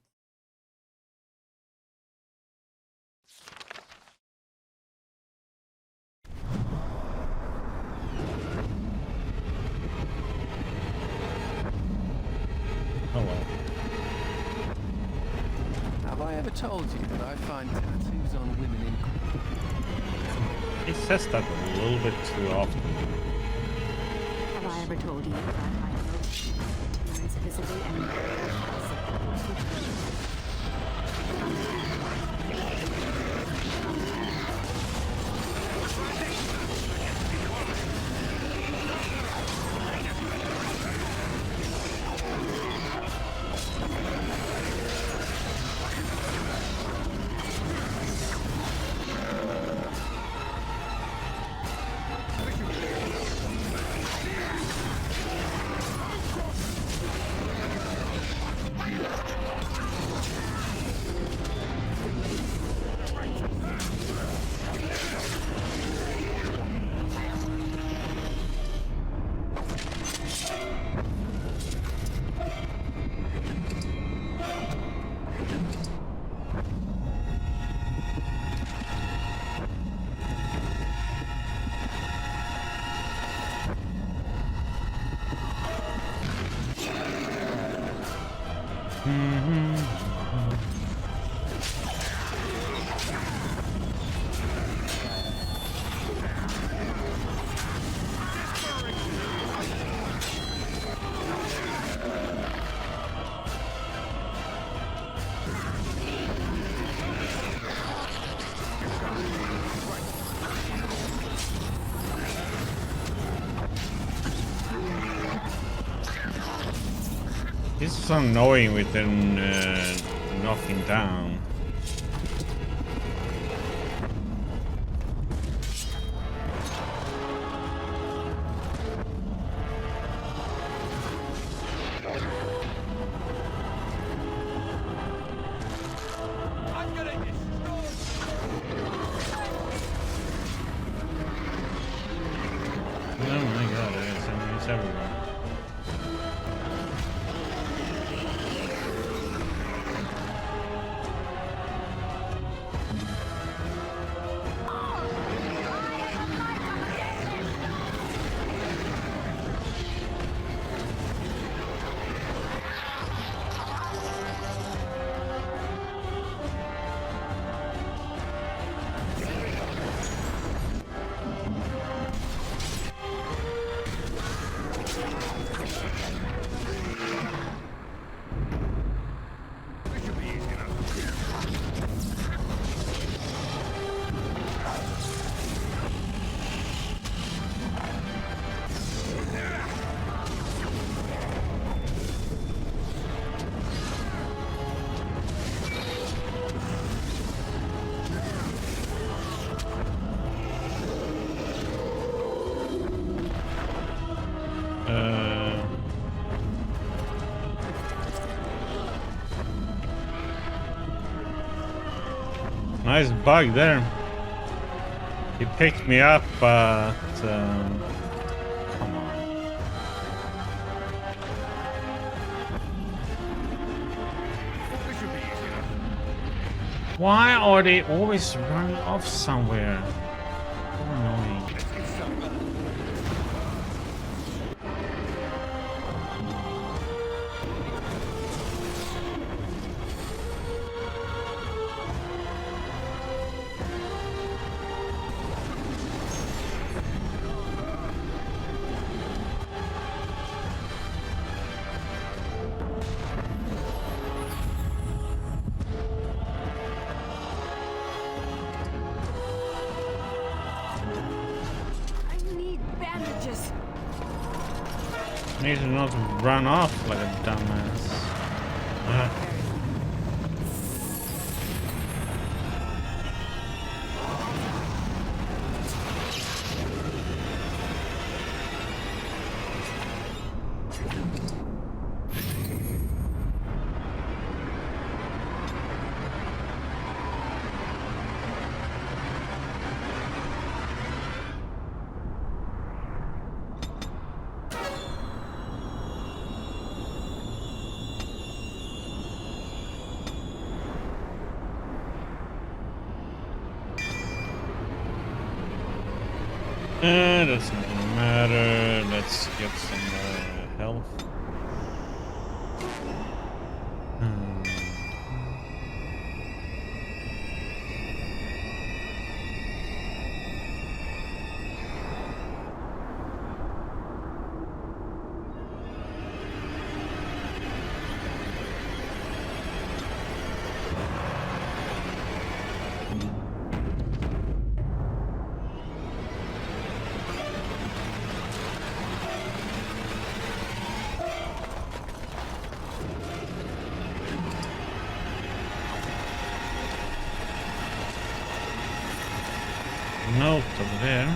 Oh well. Have I ever told you that I find tattoos on women in... He says that a little bit too often. Have I ever told you that I find humans visibly and This is so annoying with them knocking down. Oh my god, there's enemies everywhere. Nice bug there. He picked me up, but come on. Why are they always running off somewhere? So annoying. Need to not run off like a dumbass. Doesn't matter. Let's get some health. Note over there.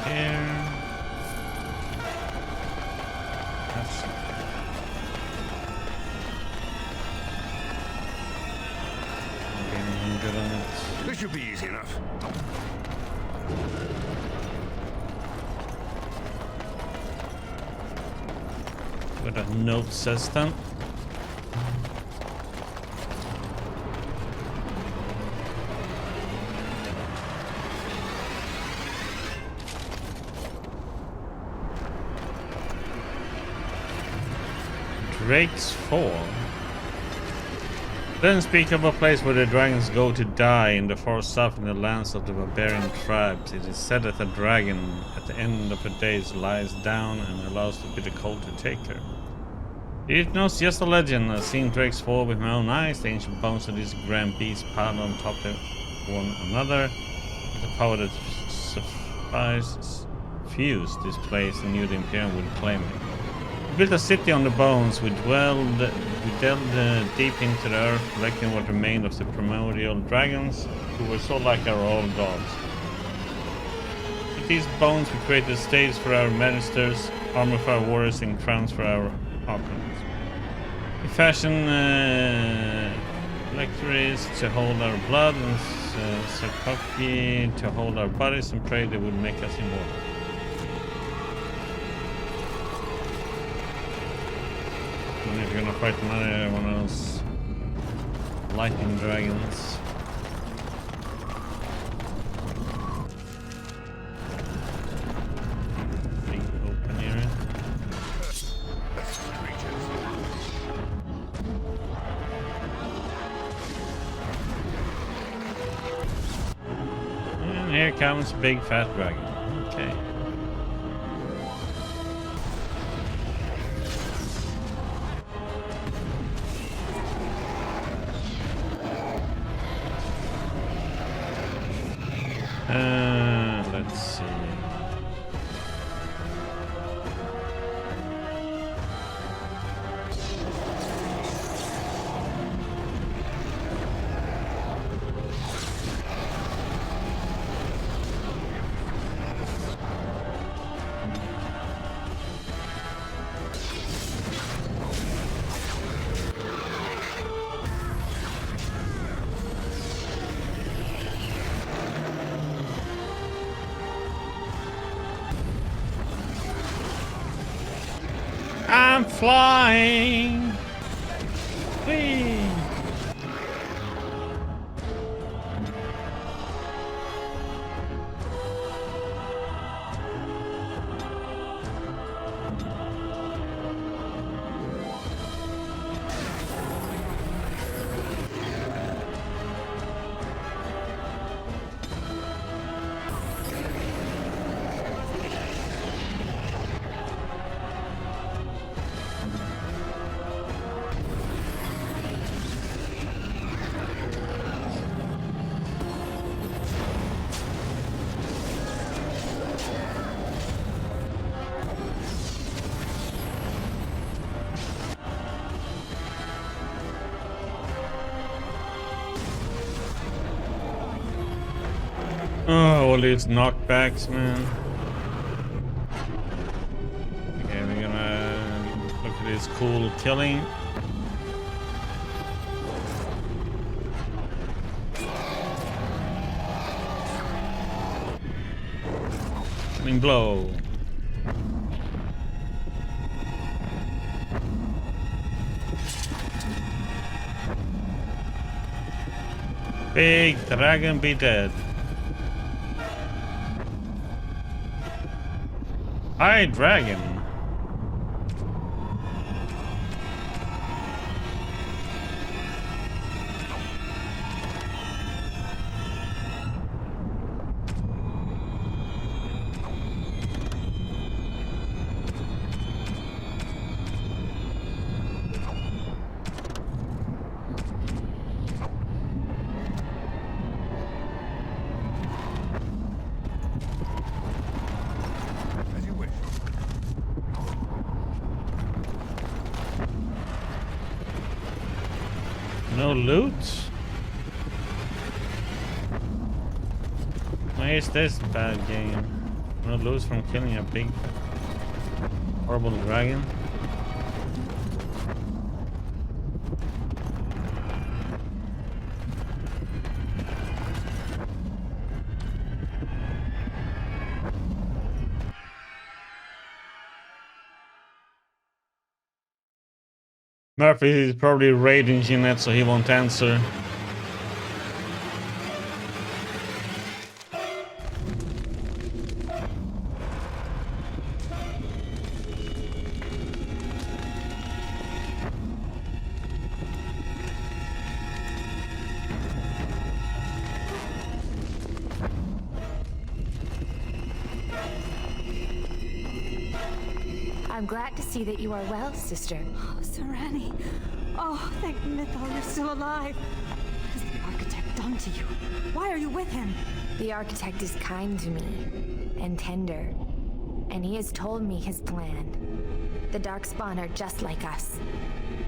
Here. That's getting good on it. This should be easy enough. What that note says then. Drake's Fall. Then speak of a place where the dragons go to die in the far south in the lands of the barbarian tribes. It is said that the dragon at the end of her days lies down and allows the bitter cold to take her. It knows just a legend. I've seen Drake's Fall with my own eyes. The ancient bones of these grand beasts piled on top of one another. The power that spies fused this place and knew the Imperium would claim it. We built a city on the bones. We delved deep into the earth, collecting what remained of the primordial dragons, who were so like our old gods. With these bones, we created staves for our ministers, armor for our warriors, and crowns for our opponents. We fashioned lectures to hold our blood and sarcophagi to hold our bodies, and prayed they would make us immortal. And if you're gonna fight another one of those lightning dragons. Big open area. And here comes big fat dragon. Okay. Let's see. I'm flying. Whee. Oh, all these knockbacks, man. Okay, we're gonna look at this cool killing. Killing blow. Big dragon be dead. Hi, dragon. No loot? Why is this bad game? No loot from killing a big horrible dragon? Murphy is probably raging Jeanette, so he won't answer. I'm glad to see that you are well, sister. Oh, Sereni. Oh, thank Mythal, you're still alive. What has the architect done to you? Why are you with him? The architect is kind to me. and tender. And he has told me his plan. The Darkspawn are just like us.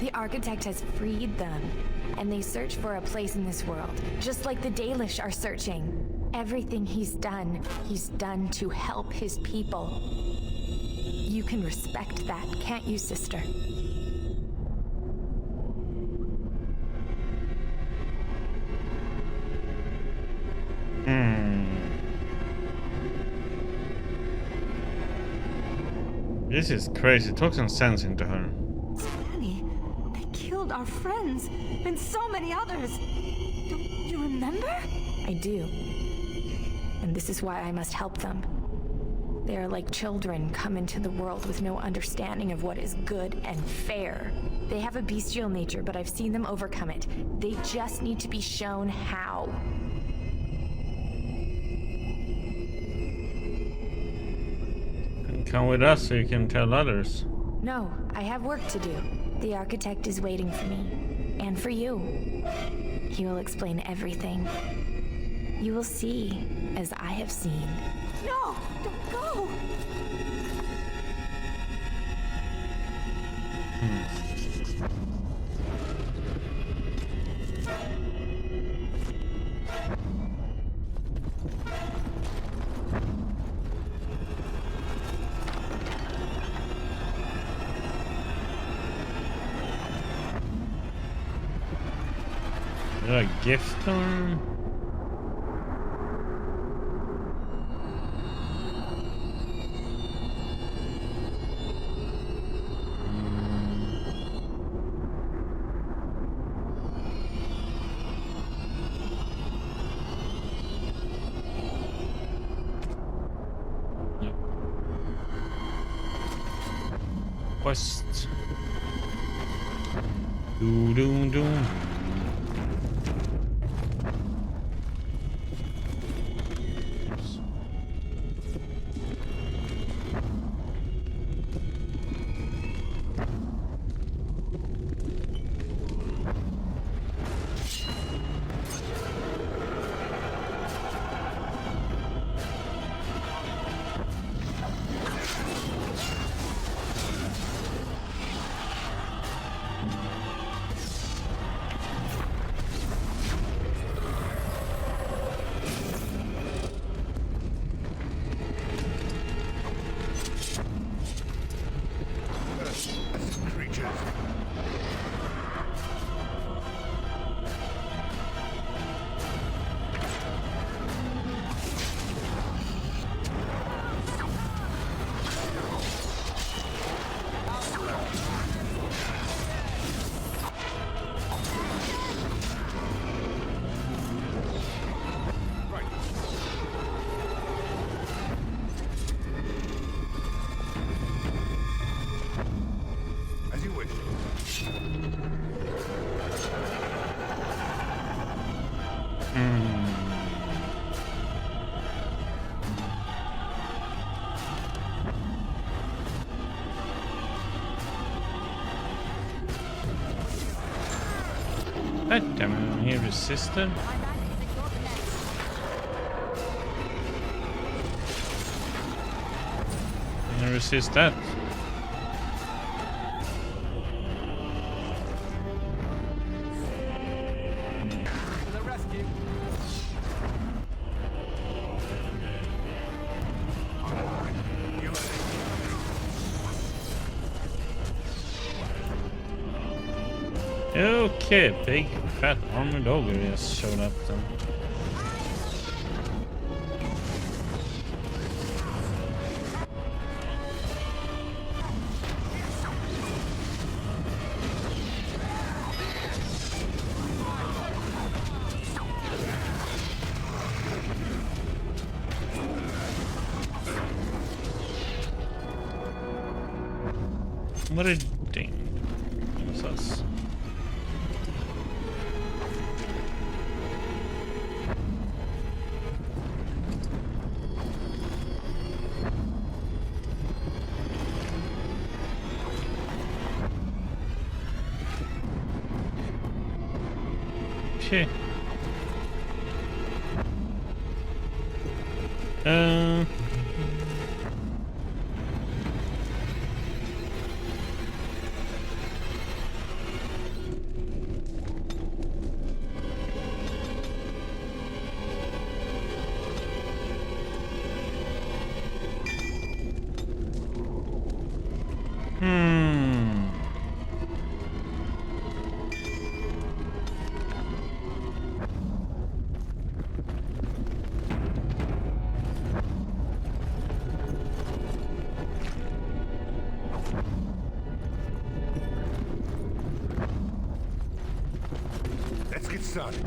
The Architect has freed them, and they search for a place in this world, just like the Dalish are searching. Everything he's done to help his people. You can respect that, can't you, sister? This is crazy. Talk some sense into her. Danny, they killed our friends and so many others. Do you remember? I do. And this is why I must help them. They are like children come into the world with no understanding of what is good and fair. They have a bestial nature, but I've seen them overcome it. They just need to be shown how. Come with us so you can tell others. No, I have work to do. The Architect is waiting for me. And for you. He will explain everything. You will see, as I have seen. No! Don't go! Is that a gift or? Quest. Doo doo doo. God damn it, he resisted. Can you resist that? Okay, big fat armored ogre just showed up then. What a ding. What's us? Okay. get started.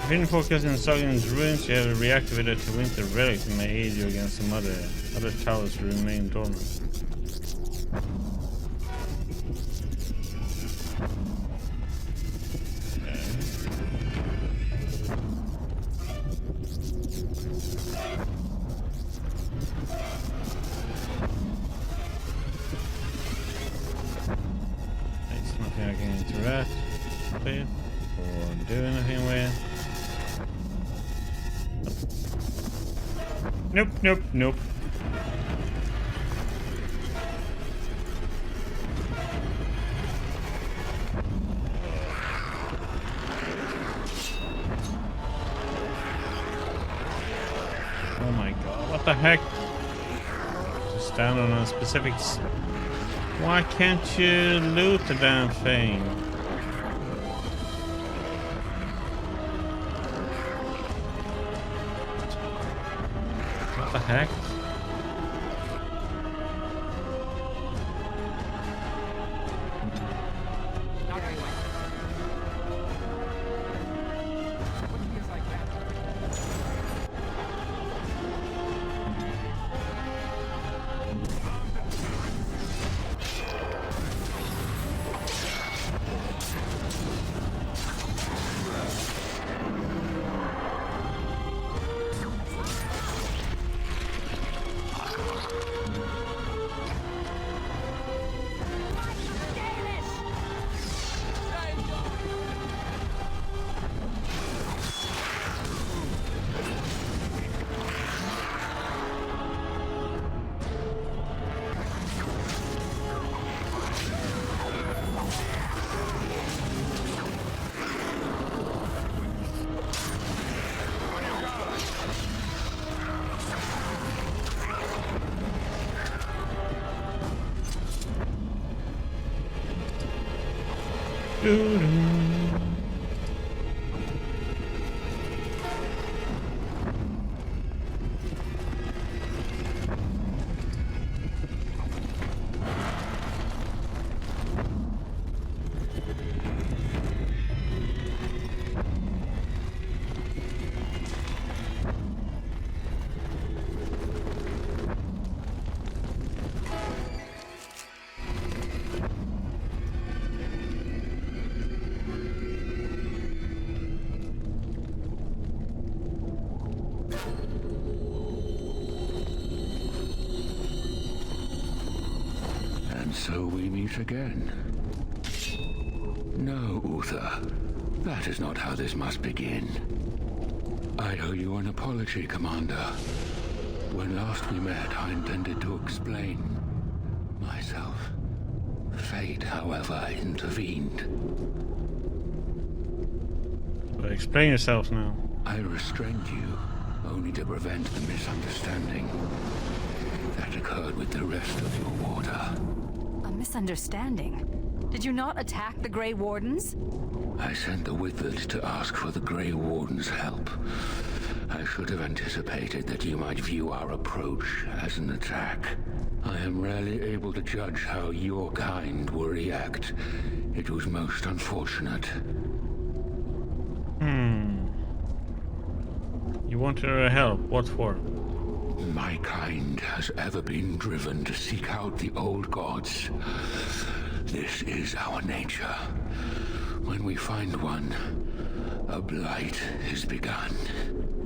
If you focus on Sagan's ruins, you have reactivated the winter relic that may aid you against some other towers to remain dormant. There's nothing I can interact with or do anything with. Nope, nope, nope. Oh my god, what the heck? Just stand on a specific... Why can't you loot the damn thing? What the heck? So we meet again. No, Uther. That is not how this must begin. I owe you an apology, Commander. When last we met, I intended to explain myself. Fate, however, intervened. But explain yourself now. I restrained you, only to prevent the misunderstanding that occurred with the rest of your order. Misunderstanding? Did you not attack the Grey Wardens? I sent the Withered to ask for the Grey Wardens' help. I should have anticipated that you might view our approach as an attack. I am rarely able to judge how your kind will react. It was most unfortunate. You wanted her help. What for? My kind has ever been driven to seek out the old gods. This is our nature. When we find one, a blight is begun.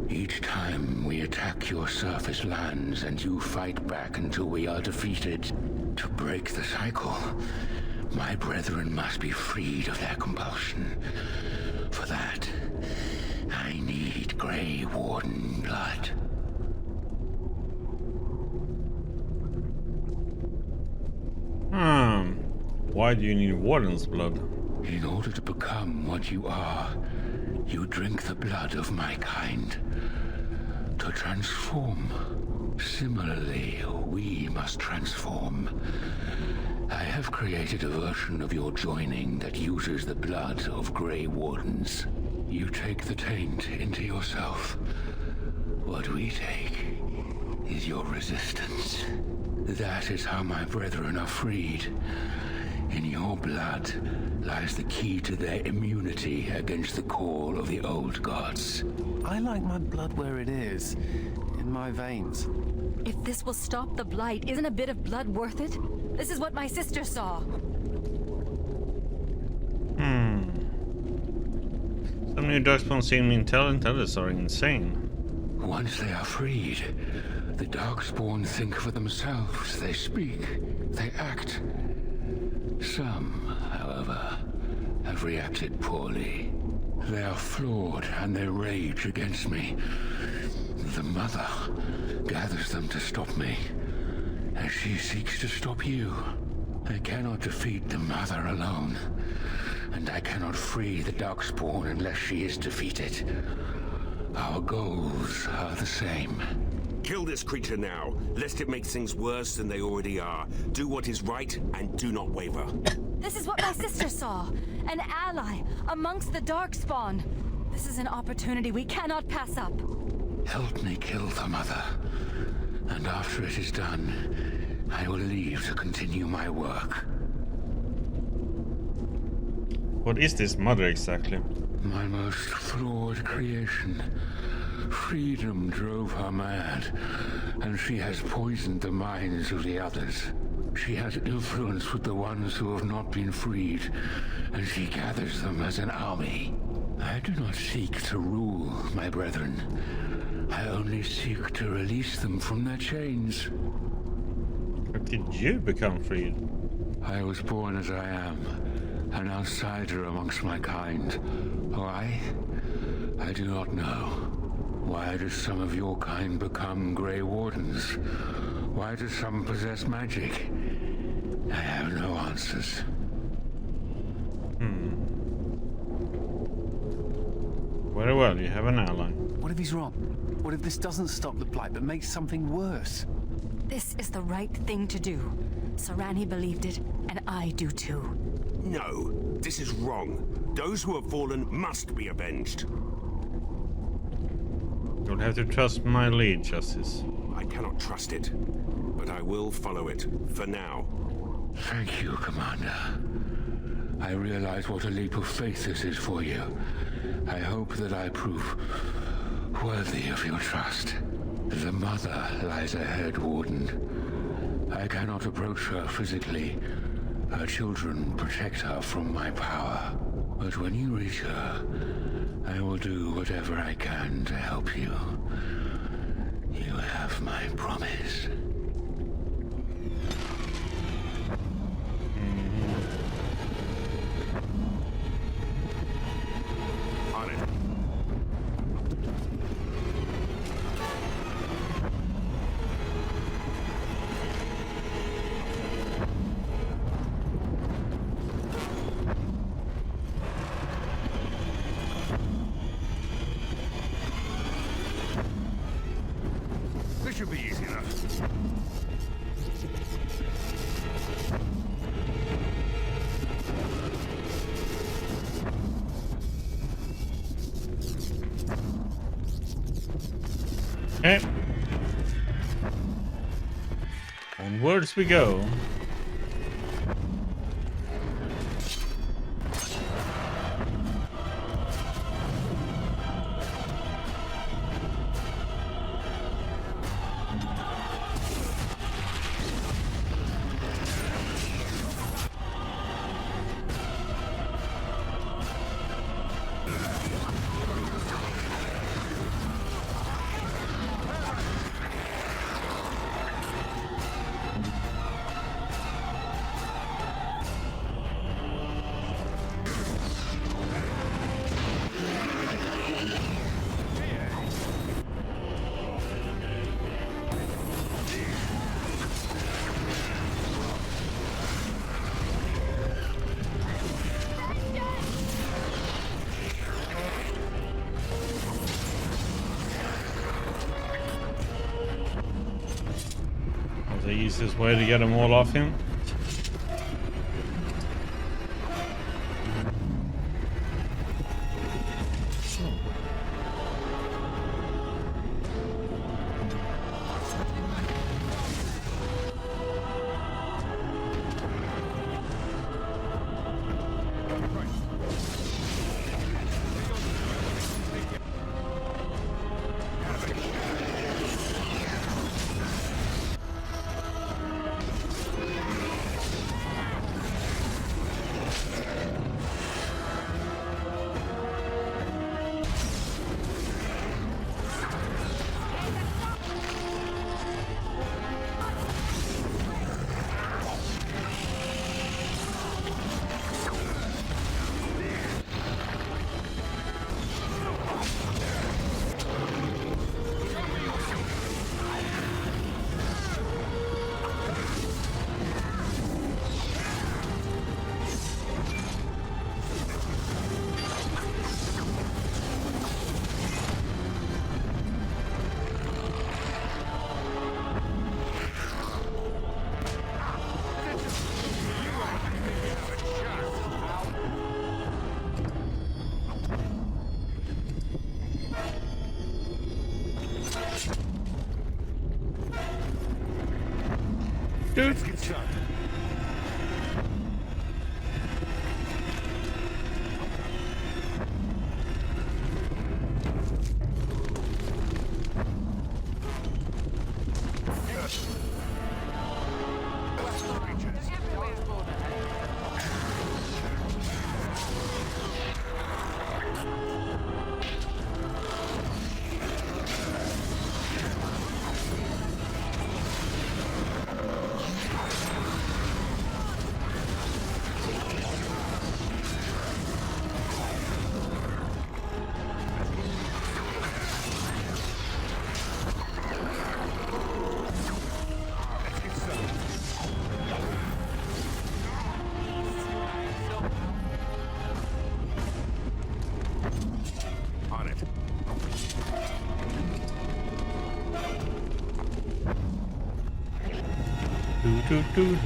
Each time we attack your surface lands and you fight back until we are defeated. To break the cycle, my brethren must be freed of their compulsion. For that, I need Grey Warden blood. Why do you need Warden's blood? In order to become what you are, you drink the blood of my kind. To transform. Similarly, we must transform. I have created a version of your joining that uses the blood of Grey Wardens. You take the taint into yourself. What we take is your resistance. That is how my brethren are freed. In your blood lies the key to their immunity against the call of the old gods. I like my blood where it is, in my veins. If this will stop the blight, isn't a bit of blood worth it? This is what my sister saw. Some new darkspawn seem intelligent, others are insane. Once they are freed, the darkspawn think for themselves. They speak, they act. Some, however, have reacted poorly. They are flawed and they rage against me. The mother gathers them to stop me, as she seeks to stop you. I cannot defeat the mother alone, and I cannot free the darkspawn unless she is defeated. Our goals are the same. Kill this creature now, lest it makes things worse than they already are. Do what is right and do not waver. This is what my sister saw. An ally amongst the darkspawn. This is an opportunity we cannot pass up. Help me kill the mother, and after it is done, I will leave to continue my work. What is this mother exactly? My most flawed creation. Freedom drove her mad, and she has poisoned the minds of the others. She has influence with the ones who have not been freed, and she gathers them as an army. I do not seek to rule, my brethren. I only seek to release them from their chains. How did you become freed? I was born as I am, an outsider amongst my kind. Why? I do not know. Why do some of your kind become Grey Wardens? Why do some possess magic? I have no answers. Very well, you have an ally. What if he's wrong? What if this doesn't stop the blight but makes something worse? This is the right thing to do. Sarani believed it, and I do too. No, this is wrong. Those who have fallen must be avenged. You'll have to trust my lead, Justice. I cannot trust it, but I will follow it, for now. Thank you, Commander. I realize what a leap of faith this is for you. I hope that I prove worthy of your trust. The mother lies ahead, Warden. I cannot approach her physically. Her children protect her from my power. But when you reach her, I will do whatever I can to help you. You have my promise. On it. This should be easy enough. Okay. Onwards we go. The easiest way to get them all off him. Let's get started. Do.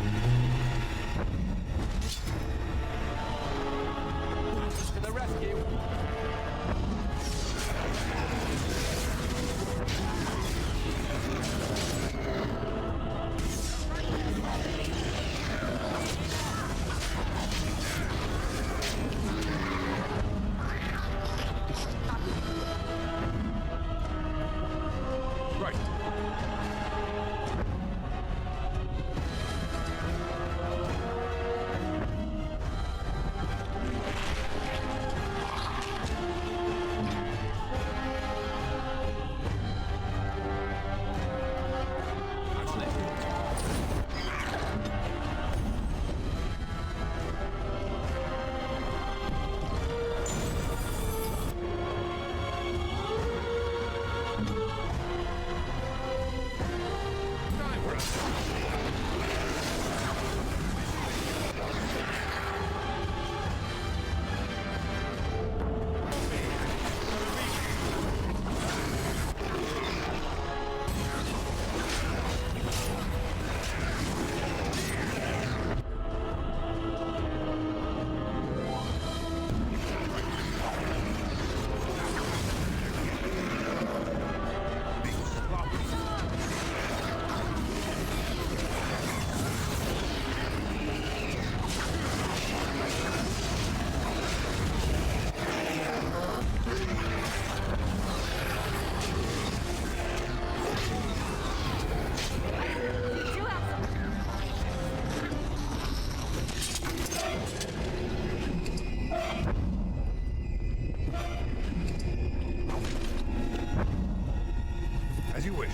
As you wish.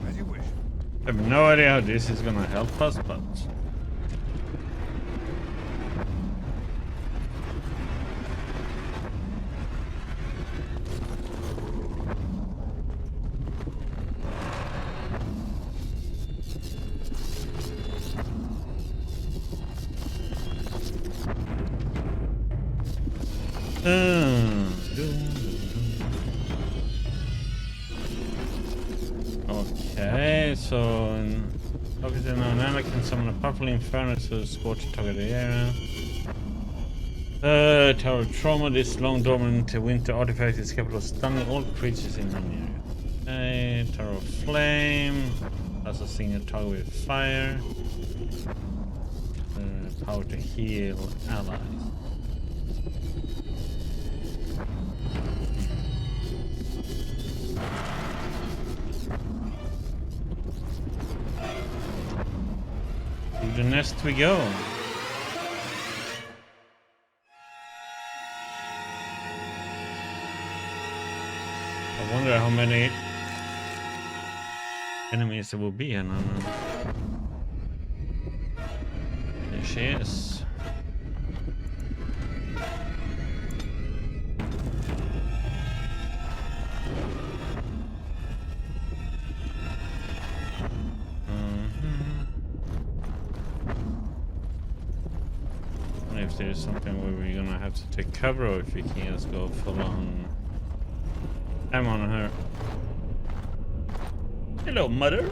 As you wish. I have no idea how this is gonna help us, but okay, so focus in on Anna can summon a powerful inferno to scorch a target area. Tower of Trauma, this long dormant winter artifact is capable of stunning all creatures in an area. Okay, Tower of Flame, also seeing a target with fire. Power to heal allies. To the nest we go. I wonder how many enemies there will be here now. There she is. if there's something where we're gonna have to take cover, or if we can just go full on. I'm on her. Hello, mother.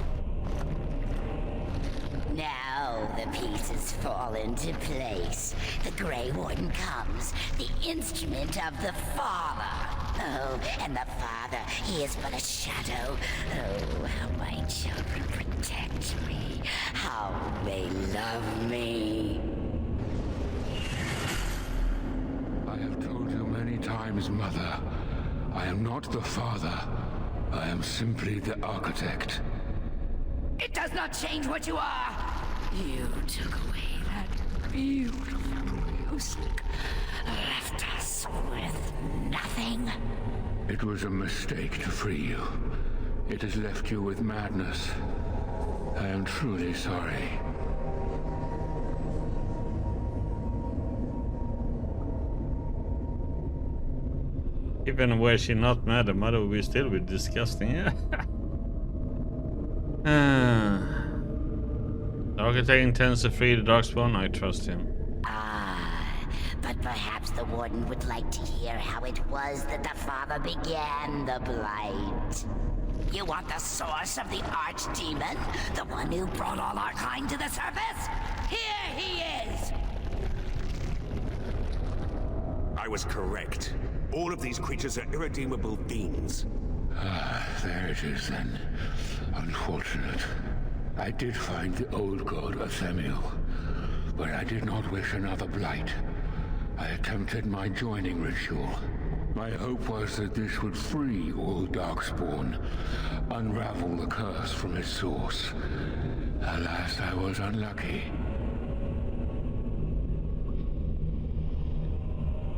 Now the pieces fall into place. The Grey Warden comes, the instrument of the Father. Oh, and the Father, he is but a shadow. Oh, how my children protect me. How they love me. I have told you many times, Mother. I am not the Father. I am simply the Architect. It does not change what you are. You took away that beautiful music, left us with nothing. It was a mistake to free you. It has left you with madness. I am truly sorry. Even were she not mad, the mother would still be disgusting. The Architect intends to free the Darkspawn. I trust him. But perhaps the Warden would like to hear how it was that the Father began the Blight. You want the source of the Archdemon? The one who brought all our kind to the surface? Here he is! I was correct. All of these creatures are irredeemable fiends. There it is then. Unfortunate. I did find the old god Athemiel, but I did not wish another blight. I attempted my joining ritual. My hope was that this would free all Darkspawn, unravel the curse from its source. Alas, I was unlucky.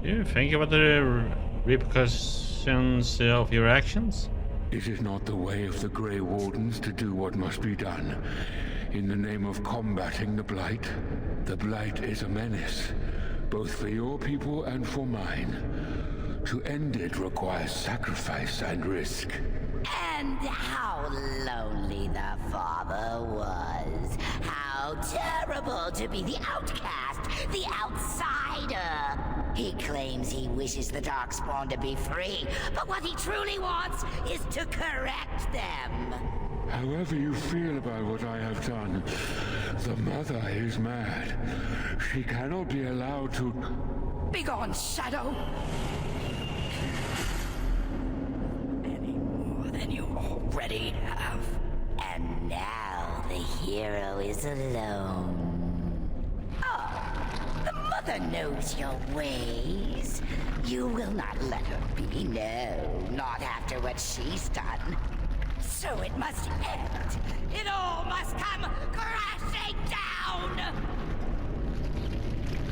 Do you think about the repercussions of your actions? It is not the way of the Grey Wardens to do what must be done. In the name of combating the Blight. The Blight is a menace, both for your people and for mine. To end it requires sacrifice and risk. And how lonely the Father was. How terrible to be the outcast, the outsider. He claims he wishes the Darkspawn to be free, but what he truly wants is to correct them. However you feel about what I have done, the Mother is mad. She cannot be allowed to... Begone, Shadow! Any more than you already have. And now the hero is alone. Oh, the Mother knows your ways. You will not let her be, no, not after what she's done. So it must end. It all must come crashing down!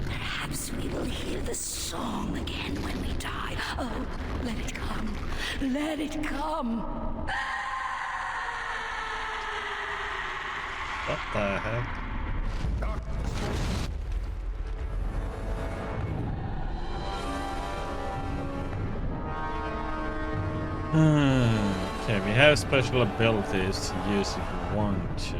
Perhaps we will hear the song again when we die. Oh, let it come. Let it come. What the heck? Okay, we have special abilities to use if we want to.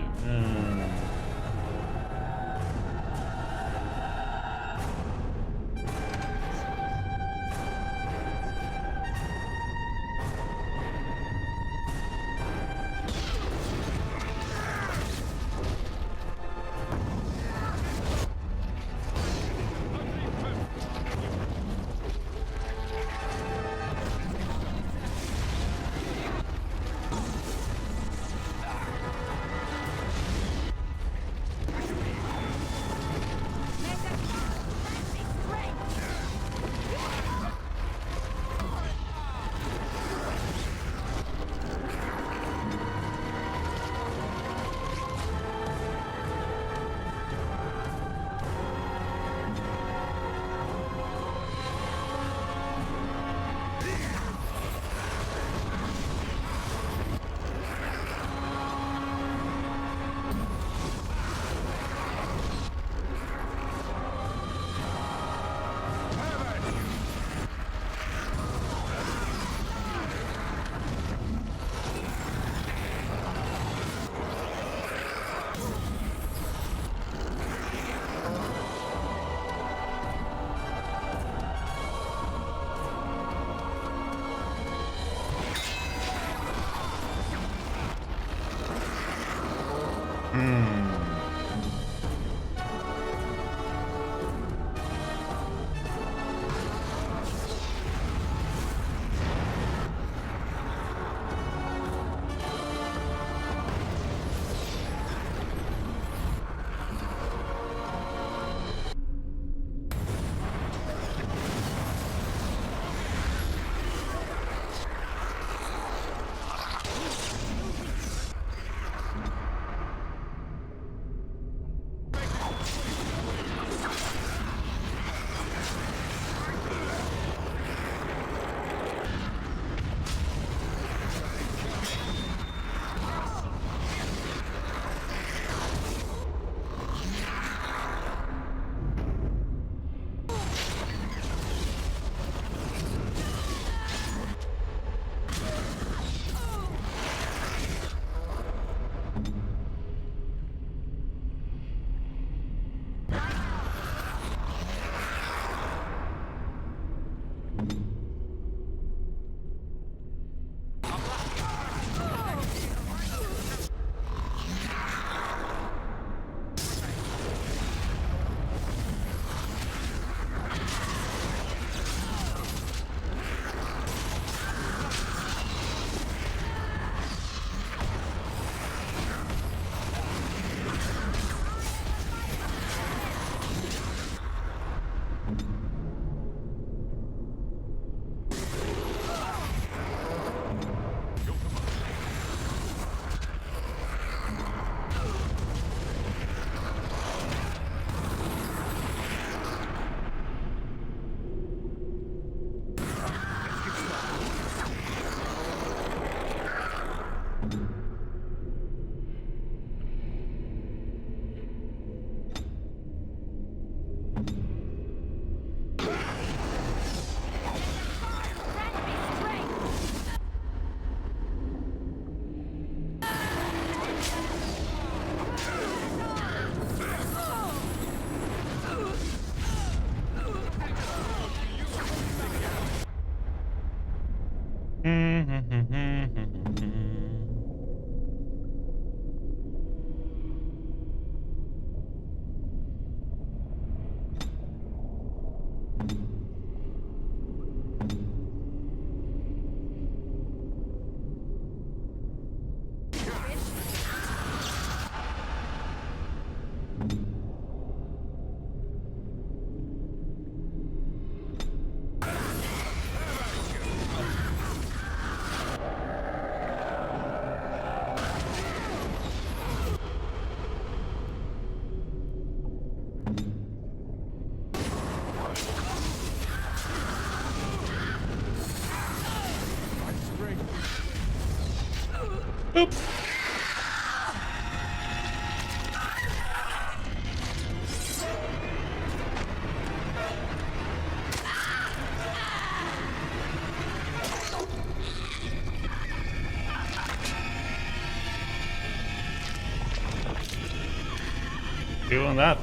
doing that.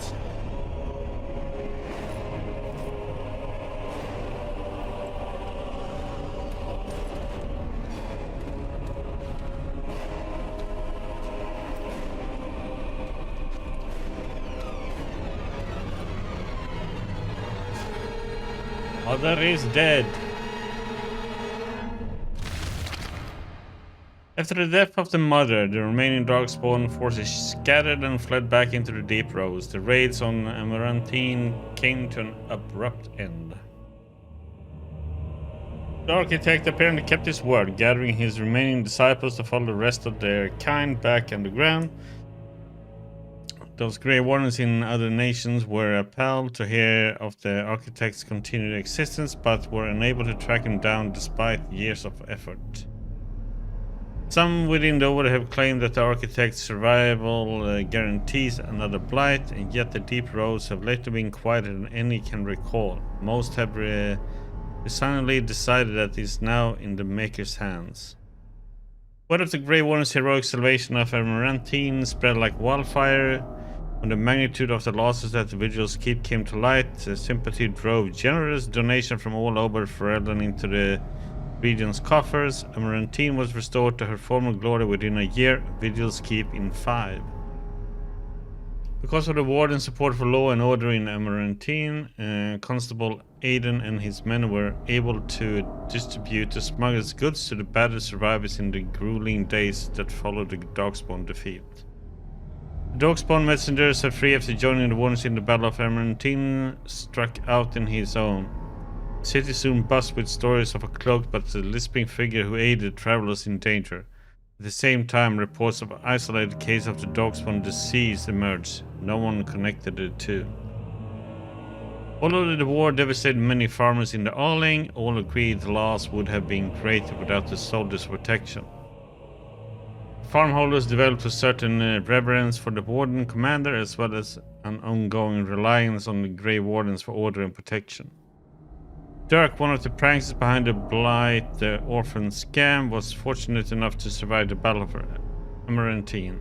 Mother is dead. After the death of the mother, the remaining Darkspawn forces scattered and fled back into the deep roads. The raids on Amaranthine came to an abrupt end. The architect apparently kept his word, gathering his remaining disciples to follow the rest of their kind back underground. Those Grey Wardens in other nations were appalled to hear of the architect's continued existence, but were unable to track him down despite years of effort. Some within the Order have claimed that the architect's survival guarantees another blight, and yet the deep roads have lately been quieter than any can recall. Most have resignedly decided that it is now in the Maker's hands. Word of the Grey Warden's heroic salvation of Amaranthine spread like wildfire. When the magnitude of the losses that the Virgil's Keep came to light, sympathy drove generous donation from all over Ferelden into the region's coffers. Amaranthine was restored to her former glory within a year, Virgil's Keep in 5. Because of the Warden's support for law and order in Amaranthine, Constable Aidan and his men were able to distribute the smugglers' goods to the battered survivors in the grueling days that followed the Darkspawn defeat. The Darkspawn messengers, set free after joining the Wardens in the Battle of Amaranthine, struck out in his own. The city soon buzzed with stories of a cloaked but lisping figure who aided travelers in danger. At the same time, reports of isolated cases of the Darkspawn disease emerged. No one connected the two. Although the war devastated many farmers in the Arling, all agreed the loss would have been greater without the soldiers' protection. Farmholders developed a certain reverence for the Warden commander, as well as an ongoing reliance on the Grey Wardens for order and protection. Dirk, one of the pranksters behind the Blight the Orphan scam, was fortunate enough to survive the Battle of Amaranthine.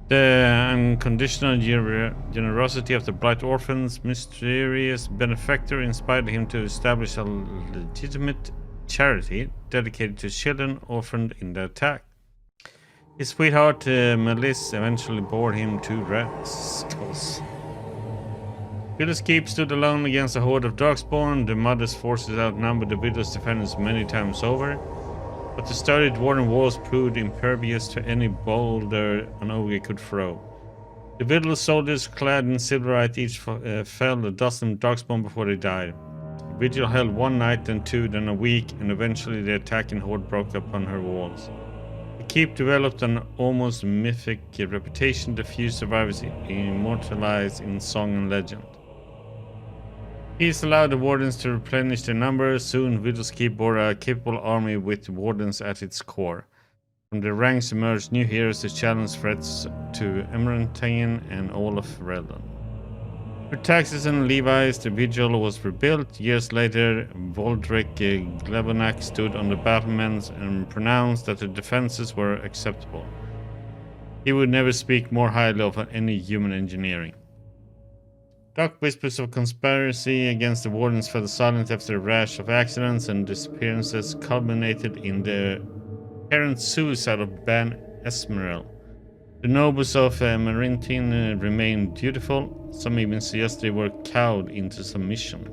The unconditional generosity of the Blight Orphans' mysterious benefactor inspired him to establish a legitimate charity dedicated to children orphaned in the attack. His sweetheart, Melis, eventually bore him 2 rascals. Virgil's Keep stood alone against a horde of Darkspawn. The Mother's forces outnumbered the Virgil's defenders many times over, but the sturdy dwarven walls proved impervious to any boulder an ogre could throw. The Virgil soldiers, clad in silverite, each felled a dozen Darkspawn before they died. Virgil held 1 night, then 2, then a week, and eventually the attacking horde broke upon her walls. The Keep developed an almost mythic reputation, the few survivors immortalized in song and legend. These allowed the Wardens to replenish their numbers. Soon, Virgil's Keep bore a capable army with Wardens at its core. From their ranks emerged new heroes to challenge threats to Amaranthine and all of Ferelden. Through taxes and levies, the Vigil was rebuilt. Years later, Voldric Glevonak stood on the battlements and pronounced that the defenses were acceptable. He would never speak more highly of any human engineering. Dark whispers of conspiracy against the Wardens fell silent after a rash of accidents and disappearances culminated in the apparent suicide of Ban Esmeralda. The nobles of Amaranthine remained dutiful. Some even suggest they were cowed into submission.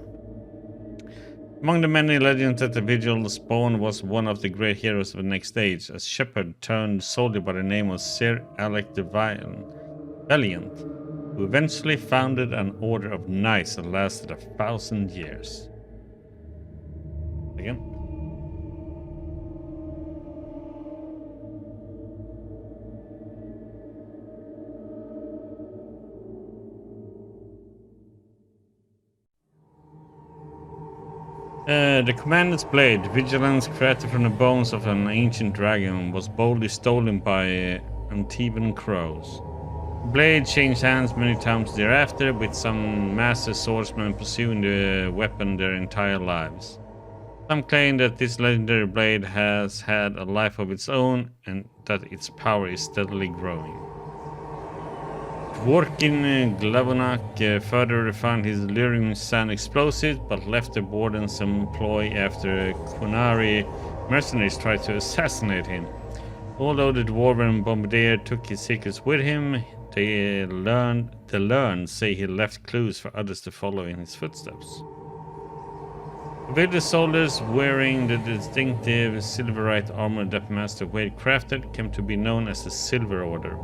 Among the many legends that the Vigil spawned was one of the great heroes of the next age, a shepherd turned soldier by the name of Sir Alec the Valiant, who eventually founded an order of knights that lasted 1,000 years. Again. The Commander's Blade, Vigilance created from the bones of an ancient dragon, was boldly stolen by Antivan crows. The blade changed hands many times thereafter, with some master swordsmen pursuing the weapon their entire lives. Some claim that this legendary blade has had a life of its own and that its power is steadily growing. Dworkin Glavonak further refined his lyrium sand explosives, but left the warden's employ after Qunari mercenaries tried to assassinate him. Although the dwarven bombardier took his secrets with him, the learned say he left clues for others to follow in his footsteps. Village soldiers wearing the distinctive silverite armor that Master Wade crafted came to be known as the Silver Order.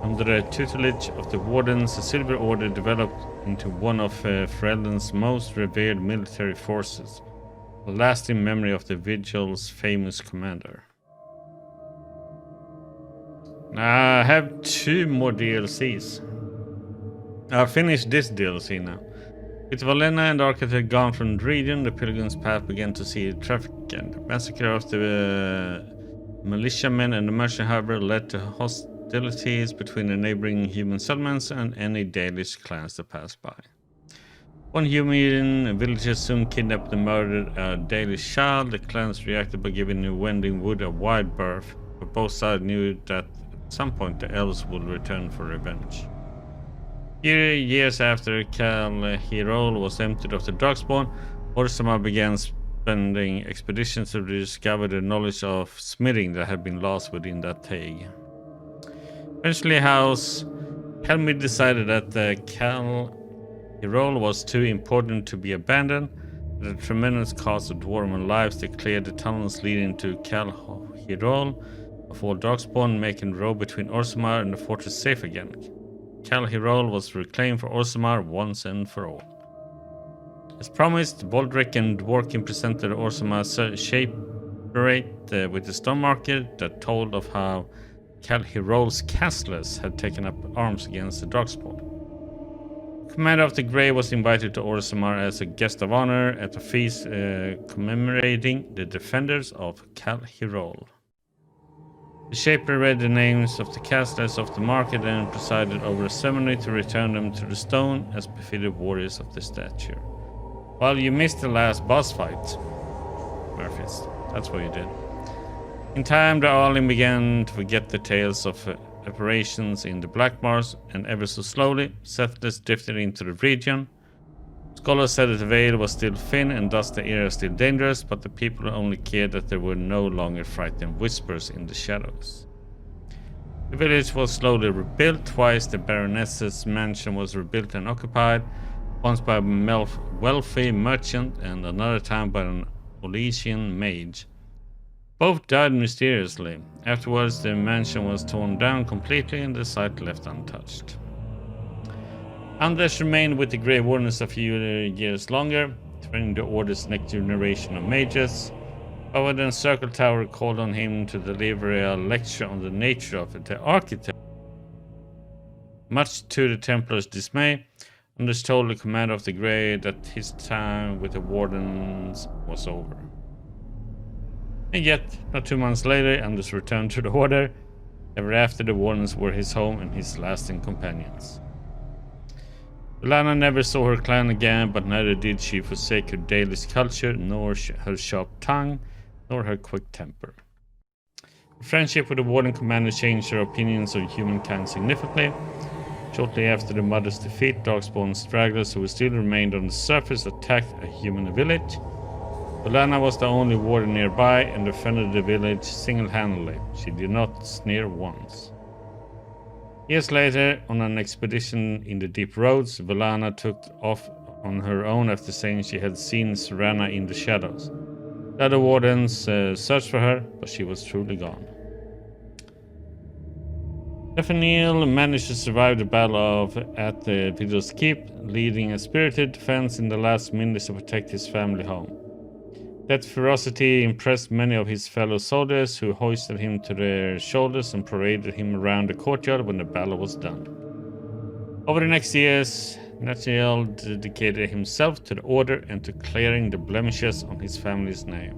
Under the tutelage of the Wardens, the Silver Order developed into one of Ferelden's most revered military forces, a lasting memory of the Vigil's famous commander. I have 2 more DLCs. I'll finish this DLC now. With Valena and the Architect gone from the region, the Pilgrim's Path began to see traffic again. The massacre of the militiamen and the merchant harbor led to hostilities between the neighboring human settlements and any Dalish clans that passed by. One human villager soon kidnapped and murdered a Dalish child. The clans reacted by giving New Wending Wood a wide berth, but both sides knew that at some point the elves would return for revenge. Years after Kal Hirol was emptied of the Darkspawn, Orzammar began spending expeditions to discover the knowledge of smithing that had been lost within that tag. Eventually, House Helmid decided that Kal Hirol was too important to be abandoned. At a tremendous cost of dwarven lives, they cleared the tunnels leading to Kal Hirol of all Darkspawn, making the road between Orzammar and the fortress safe again. Kal Hirol was reclaimed for Orzammar once and for all. As promised, Baldric and Dworkin presented Orzammar's shape parade with the stone market that told of how Kal Hirol's castlers had taken up arms against the Darkspawn. The commander of the Grey was invited to Orzammar as a guest of honor at a feast commemorating the defenders of Kal Hirol. The Shaper read the names of the castlers of the market and presided over a ceremony to return them to the stone as befitted warriors of the stature. Well, you missed the last boss fight, Murphys. That's what you did. In time, the Arling began to forget the tales of operations in the Black Mars, and ever so slowly, settlers drifted into the region. Scholars said that the Veil was still thin and thus the era still dangerous, but the people only cared that there were no longer frightened whispers in the shadows. The village was slowly rebuilt. Twice the Baroness's mansion was rebuilt and occupied, once by a wealthy merchant and another time by an Olesian mage. Both died mysteriously. Afterwards, the mansion was torn down completely and the site left untouched. Anders remained with the Grey Wardens a few years longer, training the Order's next generation of mages. However, the Circle Tower called on him to deliver a lecture on the nature of the Architect. Much to the Templars' dismay, Anders told the commander of the Grey that his time with the Wardens was over. And yet, not 2 months later, Anders returned to the Order. Ever after, the Wardens were his home and his lasting companions. Lana never saw her clan again, but neither did she forsake her Dalish culture, nor her sharp tongue, nor her quick temper. Her friendship with the Warden Commander changed her opinions of humankind significantly. Shortly after the Mother's defeat, Darkspawn stragglers who still remained on the surface attacked a human village. Lana was the only warden nearby and defended the village single-handedly. She did not sneer once. Years later, on an expedition in the deep roads, Valana took off on her own after saying she had seen Serana in the shadows. The other wardens searched for her, but she was truly gone. Nathaniel managed to survive the battle at the Virgil Keep, leading a spirited defense in the last minutes to protect his family home. That ferocity impressed many of his fellow soldiers, who hoisted him to their shoulders and paraded him around the courtyard when the battle was done. Over the next years, Nathaniel dedicated himself to the Order and to clearing the blemishes on his family's name.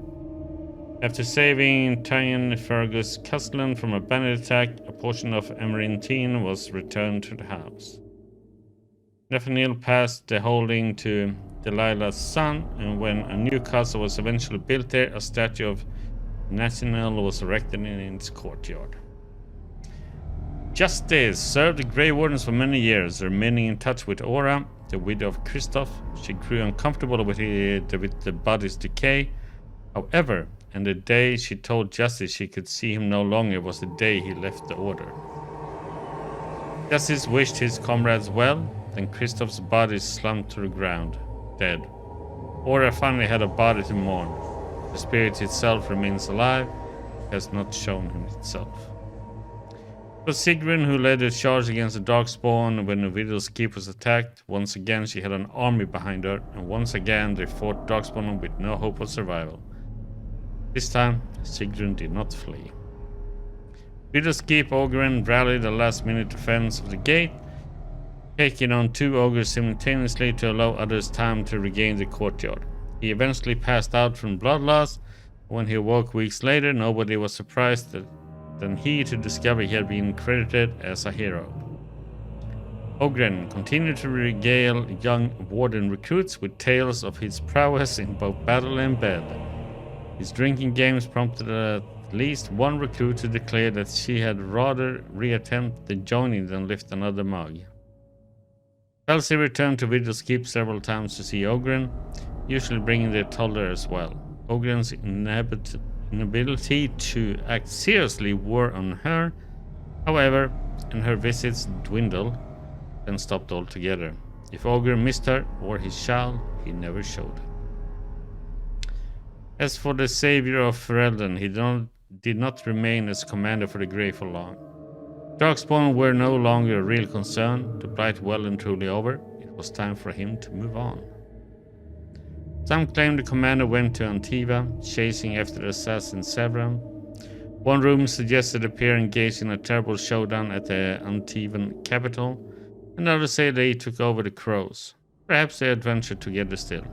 After saving Tyan Fergus Castellan from a bandit attack, a portion of Amaranthine was returned to the house. Nathaniel passed the holding to Delilah's son, and when a new castle was eventually built there, a statue of Nathaniel was erected in its courtyard. Justice served the Grey Wardens for many years, remaining in touch with Aura, the widow of Kristoff. She grew uncomfortable with the body's decay. However, and the day she told Justice she could see him no longer was the day he left the Order. Justice wished his comrades well, then Kristoff's body slumped to the ground, dead. Aura finally had a body to mourn. The spirit itself remains alive, has not shown him itself. It was Sigrun who led the charge against the Darkspawn when the Virgil's Keep was attacked. Once again she had an army behind her, and once again they fought Darkspawn with no hope of survival. This time, Sigrun did not flee. Virgil's Keep Ogren rallied the last-minute defense of the gate, taking on 2 ogres simultaneously to allow others time to regain the courtyard. He eventually passed out from blood loss. When he awoke weeks later, nobody was surprised than he to discover he had been credited as a hero. Ogren continued to regale young warden recruits with tales of his prowess in both battle and bed. His drinking games prompted at least one recruit to declare that she had rather reattempt the joining than lift another mug. Elsie returned to Virgil's Keep several times to see Ogren, usually bringing their toddler as well. Ogren's inability to act seriously wore on her, however, and her visits dwindled, then stopped altogether. If Ogren missed her or his child, he never showed. As for the savior of Ferelden, he did not remain as commander for the Grey for long. Darkspawn were no longer a real concern, the blight well and truly over. It was time for him to move on. Some claim the commander went to Antiva, chasing after the assassin Severin. One rumor suggested the pair engaged in a terrible showdown at the Antivan capital, and others say they took over the Crows. Perhaps they adventured together still.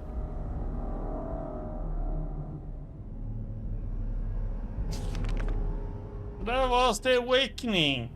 That was the awakening.